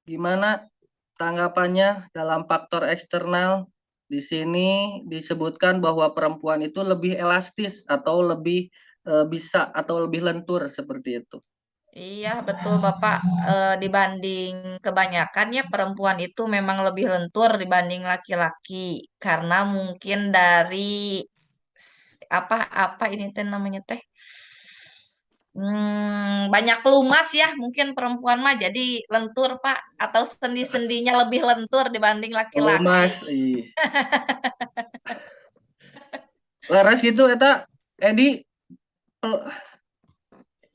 A: gimana tanggapannya dalam faktor eksternal? Di sini disebutkan bahwa perempuan itu lebih elastis atau lebih bisa atau lebih lentur seperti itu.
B: Iya, betul Bapak. Dibanding kebanyakannya perempuan itu memang lebih lentur dibanding laki-laki karena mungkin dari apa ini teh namanya teh banyak pelumas ya mungkin perempuan mah jadi lentur Pak atau sendi-sendinya lebih lentur dibanding laki-laki.
A: Mas, laras gitu eta Edi.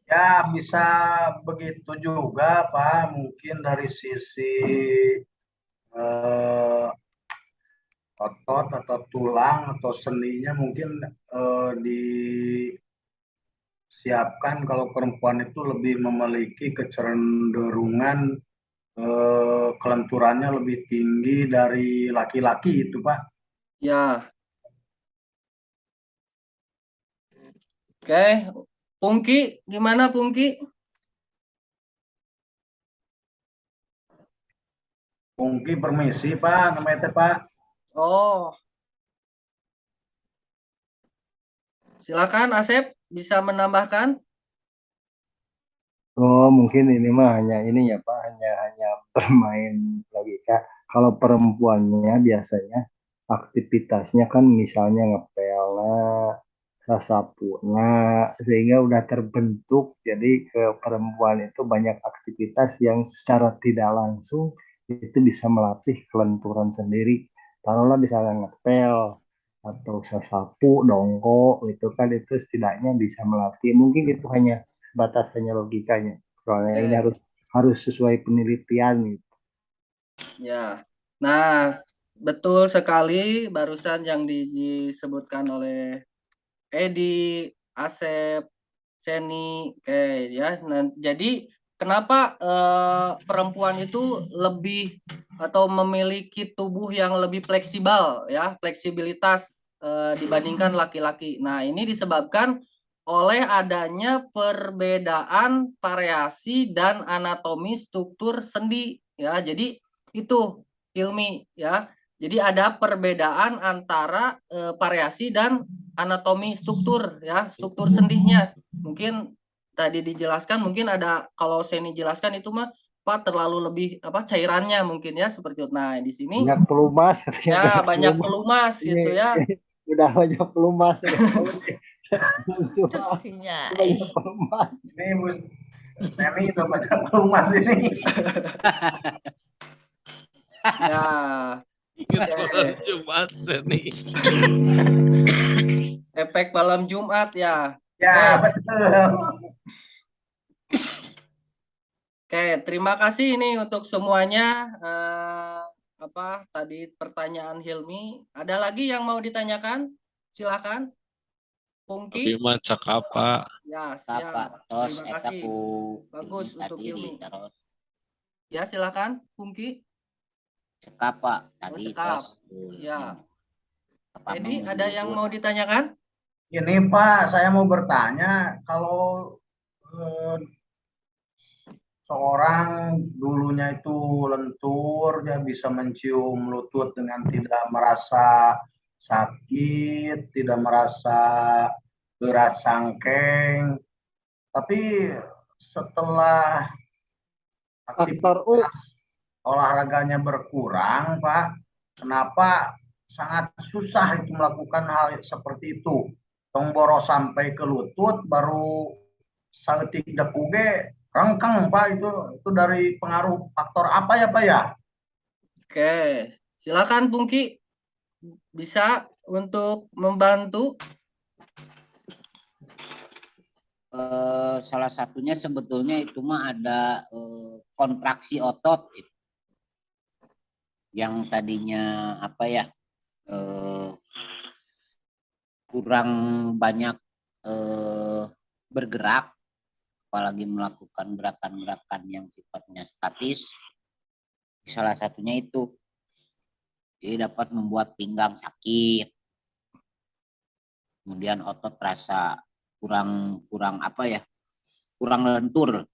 D: Ya bisa begitu juga Pak, mungkin dari sisi otot atau tulang atau sendinya mungkin disiapkan kalau perempuan itu lebih memiliki kecenderungan kelenturannya lebih tinggi dari laki-laki itu Pak.
A: Ya. Oke, Pungki gimana Pungki?
D: Pungki permisi Pak, namanya teh Pak.
A: Oh. Silakan Asep bisa menambahkan.
F: Oh, mungkin ini mah hanya ini ya Pak, hanya bermain logika. Kalau perempuannya biasanya aktivitasnya kan misalnya ngepel, sasapunya, sehingga udah terbentuk. Jadi ke perempuan itu banyak aktivitas yang secara tidak langsung itu bisa melatih kelenturan sendiri. Taruhlah misalnya ngepel atau sasapu, dongkok, itu kan itu setidaknya bisa melatih. Mungkin itu hanya batas hanya logikanya. Soalnya ini harus sesuai penelitian gitu.
A: Ya. Nah, betul sekali barusan yang disebutkan oleh Edi, Asep, Seni, oke ya. Nah, jadi kenapa perempuan itu lebih atau memiliki tubuh yang lebih fleksibel ya, fleksibilitas dibandingkan laki-laki. Nah, ini disebabkan oleh adanya perbedaan variasi dan anatomi struktur sendi ya. Jadi itu Hilmi ya. Jadi ada perbedaan antara variasi dan anatomi struktur ya, struktur sendinya. Mungkin tadi dijelaskan, mungkin ada kalau Seni jelaskan itu mah Pak terlalu lebih apa cairannya mungkin ya seperti itu. Nah, di sini
F: banyak pelumas
A: ya banyak pelumas gitu ya.
F: Udah banyak pelumas
B: Cusinya.
F: banyak pelumas
D: Ini Bu Seni udah banyak pelumas ini.
A: Ya.
E: Jumat Seni.
A: Efek malam Jumat ya.
D: Ya, betul.
A: Oke, terima kasih ini untuk semuanya. Apa tadi pertanyaan Hilmi? Ada lagi yang mau ditanyakan? Silakan. Pungki.
E: Tapi mah cak apa?
A: Ya, siap. Terima kasih. Bagus untuk Hilmi. Ya, silakan, Pungki.
C: Cekap Pak tadi
A: Cekap. Ya. Jadi ada yang mau ditanyakan?
D: Ini Pak, saya mau bertanya, kalau seorang dulunya itu lentur, dia bisa mencium lutut dengan tidak merasa sakit, tidak merasa berat sangkeng, tapi setelah aktivitas olahraganya berkurang, Pak, kenapa sangat susah itu melakukan hal seperti itu? Tongboro sampai ke lutut, baru saeutik dekuge rengkeng Pak, itu dari pengaruh faktor apa ya Pak ya?
A: Oke, silakan Pungki bisa untuk membantu.
C: Salah satunya sebetulnya itu mah ada kontraksi otot gitu. Yang tadinya apa ya kurang banyak bergerak, apalagi melakukan gerakan-gerakan yang sifatnya statis. Salah satunya itu jadi dapat membuat pinggang sakit, kemudian otot terasa kurang apa ya, kurang lentur.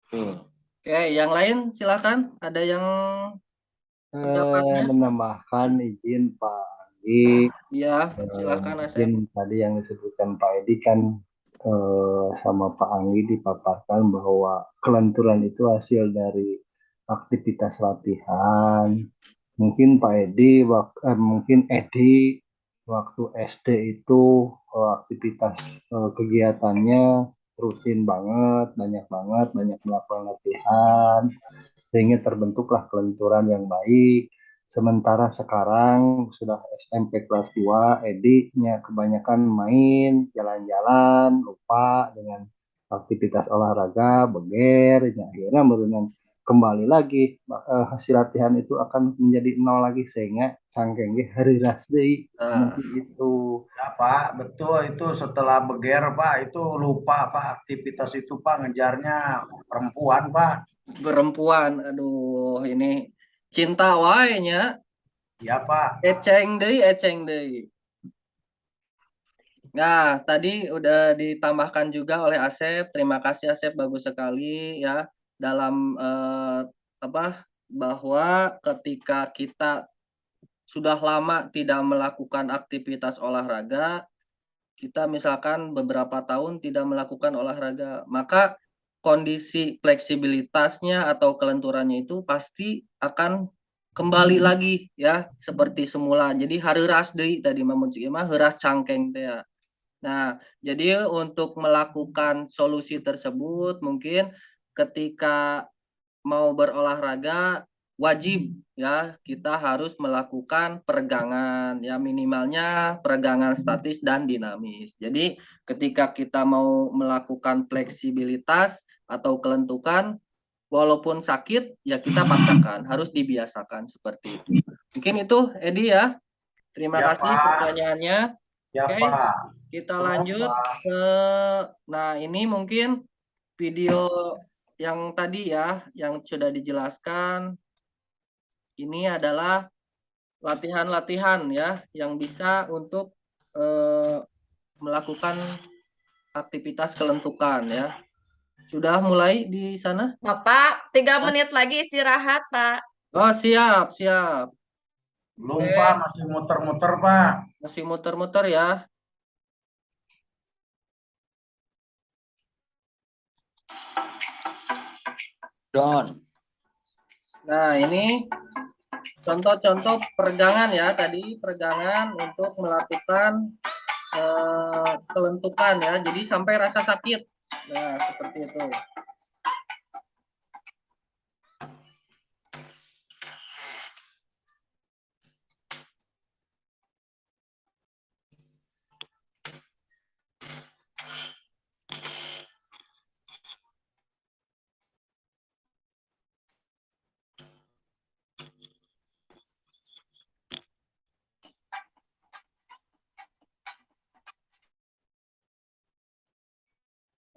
A: Oke, yang lain silakan. Ada yang pendapatnya?
F: Menambahkan izin Pak Edi.
A: Ya, silakan Asep.
F: Mungkin tadi yang disebutkan Pak Edi kan sama Pak Anggi dipaparkan bahwa kelenturan itu hasil dari aktivitas latihan. Mungkin Pak Edi, mungkin Edi waktu SD itu aktivitas kegiatannya rutin banget, banyak melakukan latihan, sehingga terbentuklah kelenturan yang baik. Sementara sekarang sudah SMP kelas 2, Edi-nya kebanyakan main, jalan-jalan, lupa dengan aktivitas olahraga, beger, akhirnya dengan kembali lagi hasil latihan itu akan menjadi nol lagi, sehingga cangkengnya hari rasdi mungkin itu.
D: Ya Pak, betul itu setelah beger Pak, itu lupa Pak aktivitas itu Pak, ngejarnya perempuan Pak.
A: Perempuan, aduh ini cinta wae nya.
D: Ya Pak.
A: Eceng deui. Nah, tadi udah ditambahkan juga oleh Asep. Terima kasih Asep, bagus sekali ya dalam bahwa ketika kita sudah lama tidak melakukan aktivitas olahraga, kita misalkan beberapa tahun tidak melakukan olahraga, maka kondisi fleksibilitasnya atau kelenturannya itu pasti akan kembali lagi ya seperti semula. Jadi hareuras deui tadi mah mun mah heuras cangkeng teh ya. Nah, jadi untuk melakukan solusi tersebut mungkin ketika mau berolahraga wajib ya kita harus melakukan peregangan ya minimalnya peregangan statis dan dinamis. Jadi ketika kita mau melakukan fleksibilitas atau kelentukan walaupun sakit ya kita paksakan, harus dibiasakan seperti itu. Mungkin itu Edi ya. Terima
D: Ya,
A: kasih
D: Pak.
A: pertanyaannya.
D: Ya,
A: Oke,
D: Pak.
A: kita
D: Tolong,
A: lanjut
D: Pak.
A: ke nah ini mungkin video yang tadi ya yang sudah dijelaskan ini adalah latihan-latihan ya yang bisa untuk melakukan aktivitas kelentukan ya. Sudah mulai di sana?
B: Bapak, 3 menit lagi istirahat, Pak.
A: Oh, siap, siap.
D: Belum, Pak. Masih muter-muter, Pak.
A: Masih muter-muter ya.
C: Don.
A: Nah, ini contoh-contoh peregangan ya. Tadi peregangan untuk melakukan kelentukan ya. Jadi sampai rasa sakit. Nah, seperti itu.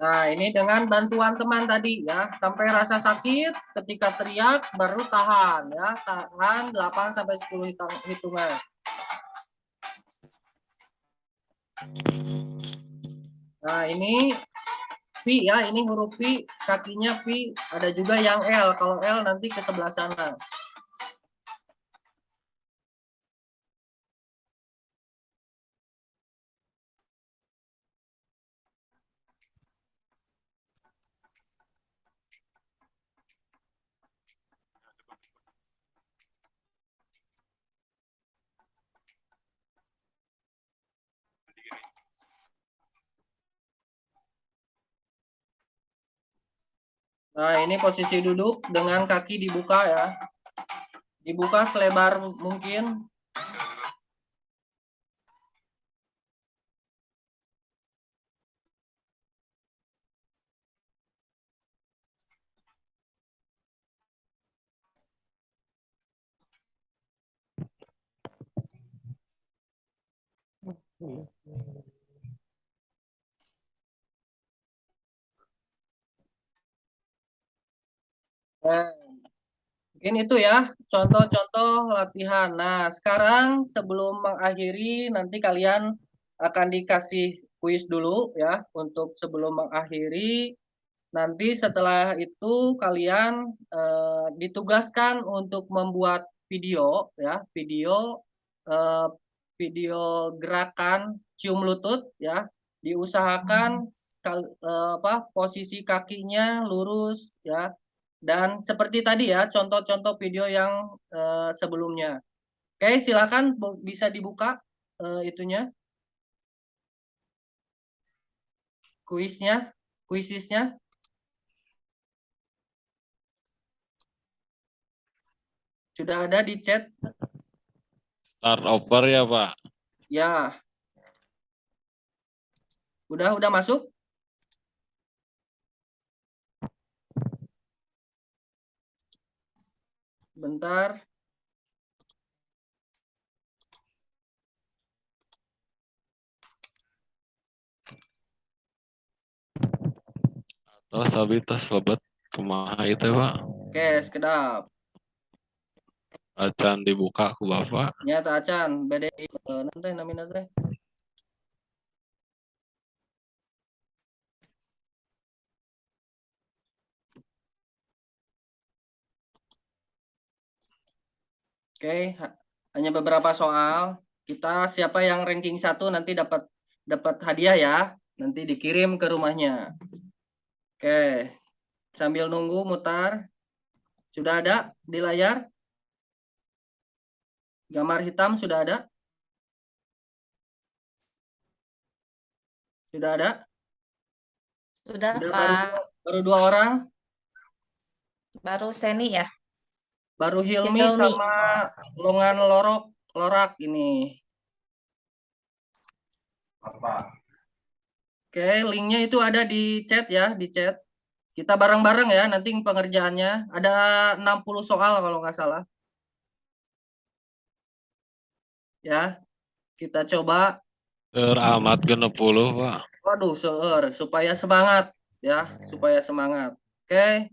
A: Nah, ini dengan bantuan teman tadi ya, sampai rasa sakit, ketika teriak baru tahan ya, tahan 8 sampai 10 hitungan. Nah, ini V ya, ini huruf V, kakinya V, ada juga yang L. Kalau L nanti ke sebelah sana. Nah, ini posisi duduk dengan kaki dibuka ya. Dibuka selebar mungkin. Nah, mungkin itu ya contoh-contoh latihan. Nah, sekarang sebelum mengakhiri nanti kalian akan dikasih kuis dulu ya untuk sebelum mengakhiri. Nanti setelah itu kalian ditugaskan untuk membuat video ya, eh, video gerakan cium lutut ya. Diusahakan posisi kakinya lurus ya. Dan seperti tadi ya, contoh-contoh video yang sebelumnya. Oke, silakan bisa dibuka itunya, kuisisnya. Sudah ada di chat.
E: Start over ya, Pak?
A: Ya. Udah masuk? Bentar.
E: Oh, sabi tas lobat kumaha itu, Pak?
A: Oke, sekedap.
E: Acan dibuka ku Bapak.
A: Nyata acan, beda nanti namina teh. Oke, hanya beberapa soal. Kita siapa yang ranking 1 nanti dapat hadiah ya. Nanti dikirim ke rumahnya. Oke. Sambil nunggu mutar. Sudah ada di layar? Gambar hitam sudah ada? Sudah ada?
B: Sudah,
A: Sudah
B: Pak.
A: baru 2 orang?
B: Baru Seni ya?
A: Baru Hilmi
B: Hilmi.
A: sama Longan Lorak ini.
D: Apa?
A: Oke, linknya itu ada di chat ya, di chat. Kita bareng-bareng ya nanti pengerjaannya. Ada 60 soal kalau nggak salah. Ya, kita coba.
E: Teramat ke 60, Pak.
A: Waduh, supaya semangat ya, supaya semangat. Oke.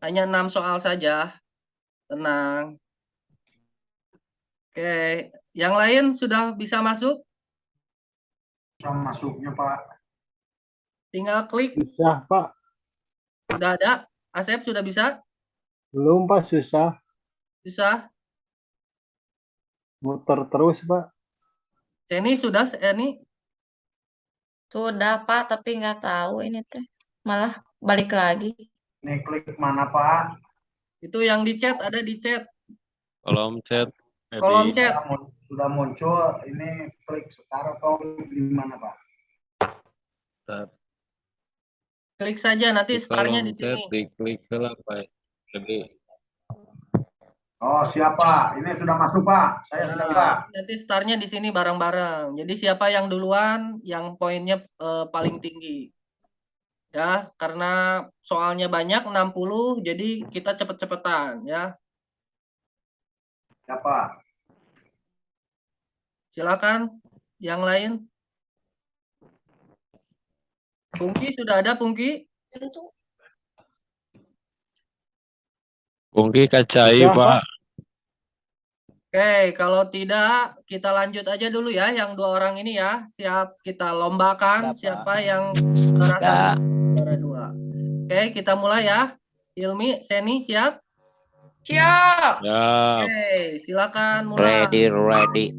A: Hanya 6 soal saja. Tenang. Oke, yang lain sudah bisa masuk?
D: Bisa masuknya, Pak.
A: Tinggal klik.
F: Susah, Pak.
A: Sudah ada? Asep sudah bisa?
F: Belum, Pak, susah.
A: Susah?
F: Muter terus, Pak.
A: Seni sudah, Seni?
B: Sudah, Pak, tapi nggak tahu ini teh. Malah balik lagi.
D: Ini klik mana, Pak?
A: Itu yang di chat, ada di chat.
E: Kolom chat.
A: Kolom chat.
D: Sudah muncul, ini klik start atau gimana, Pak?
E: Start.
A: Klik saja, nanti startnya di sini.
E: Diklik lah, Pak. Jadi.
D: Oh, siapa? Ini sudah masuk, Pak. Saya sudah buka.
A: Nanti startnya di sini bareng-bareng. Jadi siapa yang duluan, yang poinnya paling tinggi. Ya, karena soalnya banyak 60, jadi kita cepet-cepetan ya.
D: Siapa?
A: Silakan yang lain. Pungki sudah ada, Pungki?
E: Pungki Kacai,
F: Bisa,
E: Pak.
A: Oke, kalau tidak kita lanjut aja dulu ya, yang 2 orang ini ya. Siap kita lombakan siapa yang juara 1, juara 2. Oke, kita mulai ya. Hilmi, Seni siap?
B: Siap.
E: Ya.
A: Oke, silakan mulai.
C: Ready.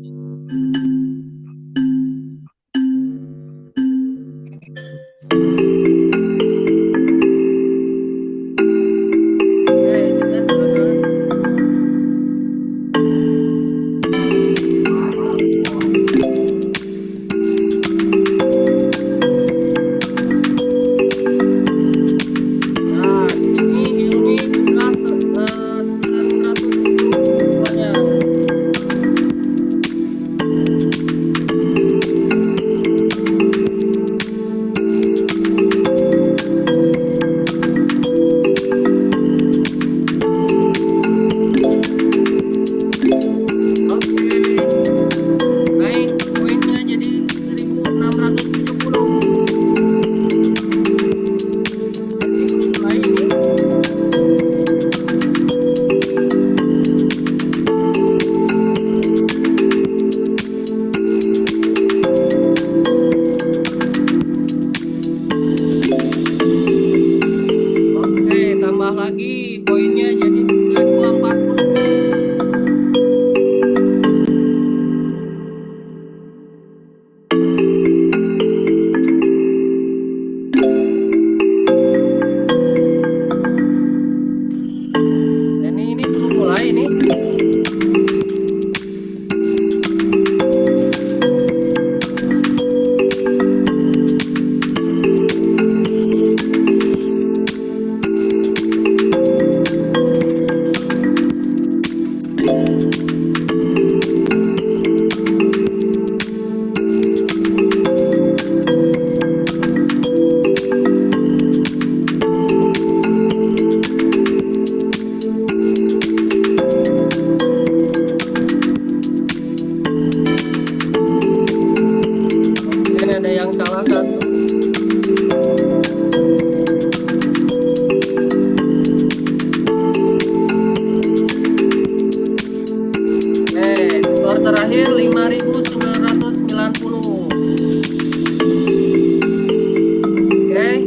C: terakhir 5.990. Oke.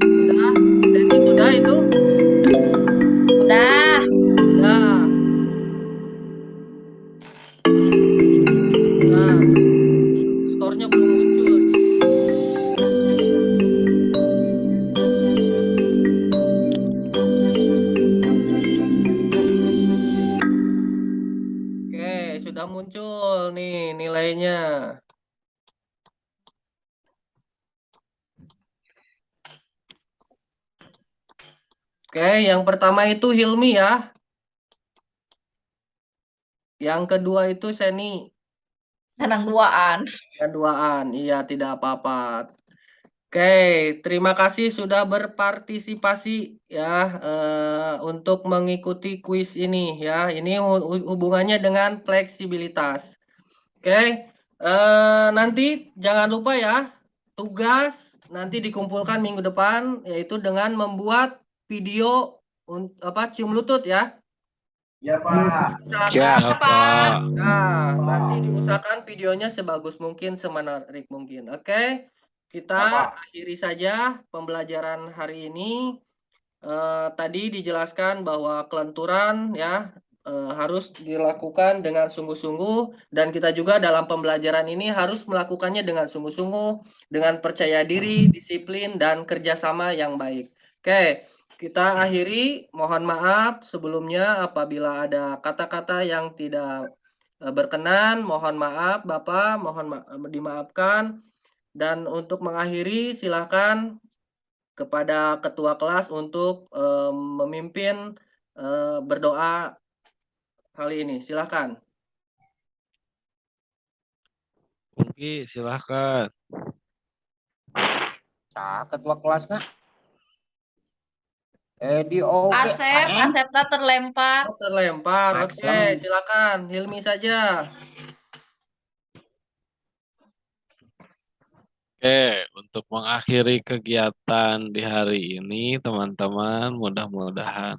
C: Sudah? Jadi sudah itu?
B: Udah.
A: Nah. Nah, skornya belum muncul. Oke, yang pertama itu Hilmi ya. Yang kedua itu Seni.
B: Senang duaan.
A: Dan duaan, iya tidak apa-apa. Oke, terima kasih sudah berpartisipasi ya untuk mengikuti kuis ini ya. Ini hubungannya dengan fleksibilitas. Oke, nanti jangan lupa ya, tugas nanti dikumpulkan minggu depan yaitu dengan membuat video cium lutut ya.
D: Ya Pak.
C: Siap,
B: Pak.
A: Nah, nanti diusahakan videonya sebagus mungkin, semenarik mungkin. Oke, kita akhiri saja pembelajaran hari ini. Tadi dijelaskan bahwa kelenturan ya harus dilakukan dengan sungguh-sungguh, dan kita juga dalam pembelajaran ini harus melakukannya dengan sungguh-sungguh, dengan percaya diri, disiplin, dan kerjasama yang baik. Oke, kita akhiri. Mohon maaf sebelumnya apabila ada kata-kata yang tidak berkenan. Mohon maaf Bapak, mohon dimaafkan. Dan untuk mengakhiri silakan kepada ketua kelas untuk memimpin berdoa kali ini. Silakan.
E: Pungki, silahkan.
C: Ketua kelasnya. Oke.
B: Asepta terlempar.
A: Oh, terlempar. Oke, silakan. Hilmi saja.
E: Oke, untuk mengakhiri kegiatan di hari ini, teman-teman mudah-mudahan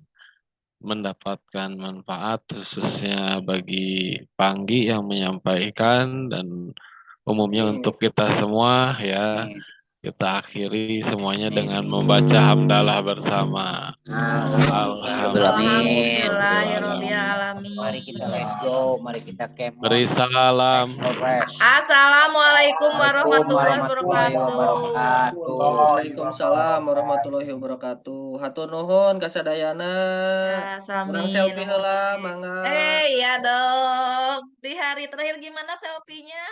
E: mendapatkan manfaat khususnya bagi Panggi yang menyampaikan dan umumnya untuk kita semua ya. Kita akhiri semuanya dengan membaca hamdalah bersama.
B: Alhamdulillahirobbilalamin.
C: Mari kita let's go, mari kita kemon.
E: Beri salam.
B: Assalamualaikum warahmatullahi wabarakatuh.
A: Waalaikumsalam warahmatullahi wabarakatuh. Hatur nuhun kasadayana. Urang selfie heula, mangga.
B: Iya dong. Di hari terakhir gimana selfie-nya?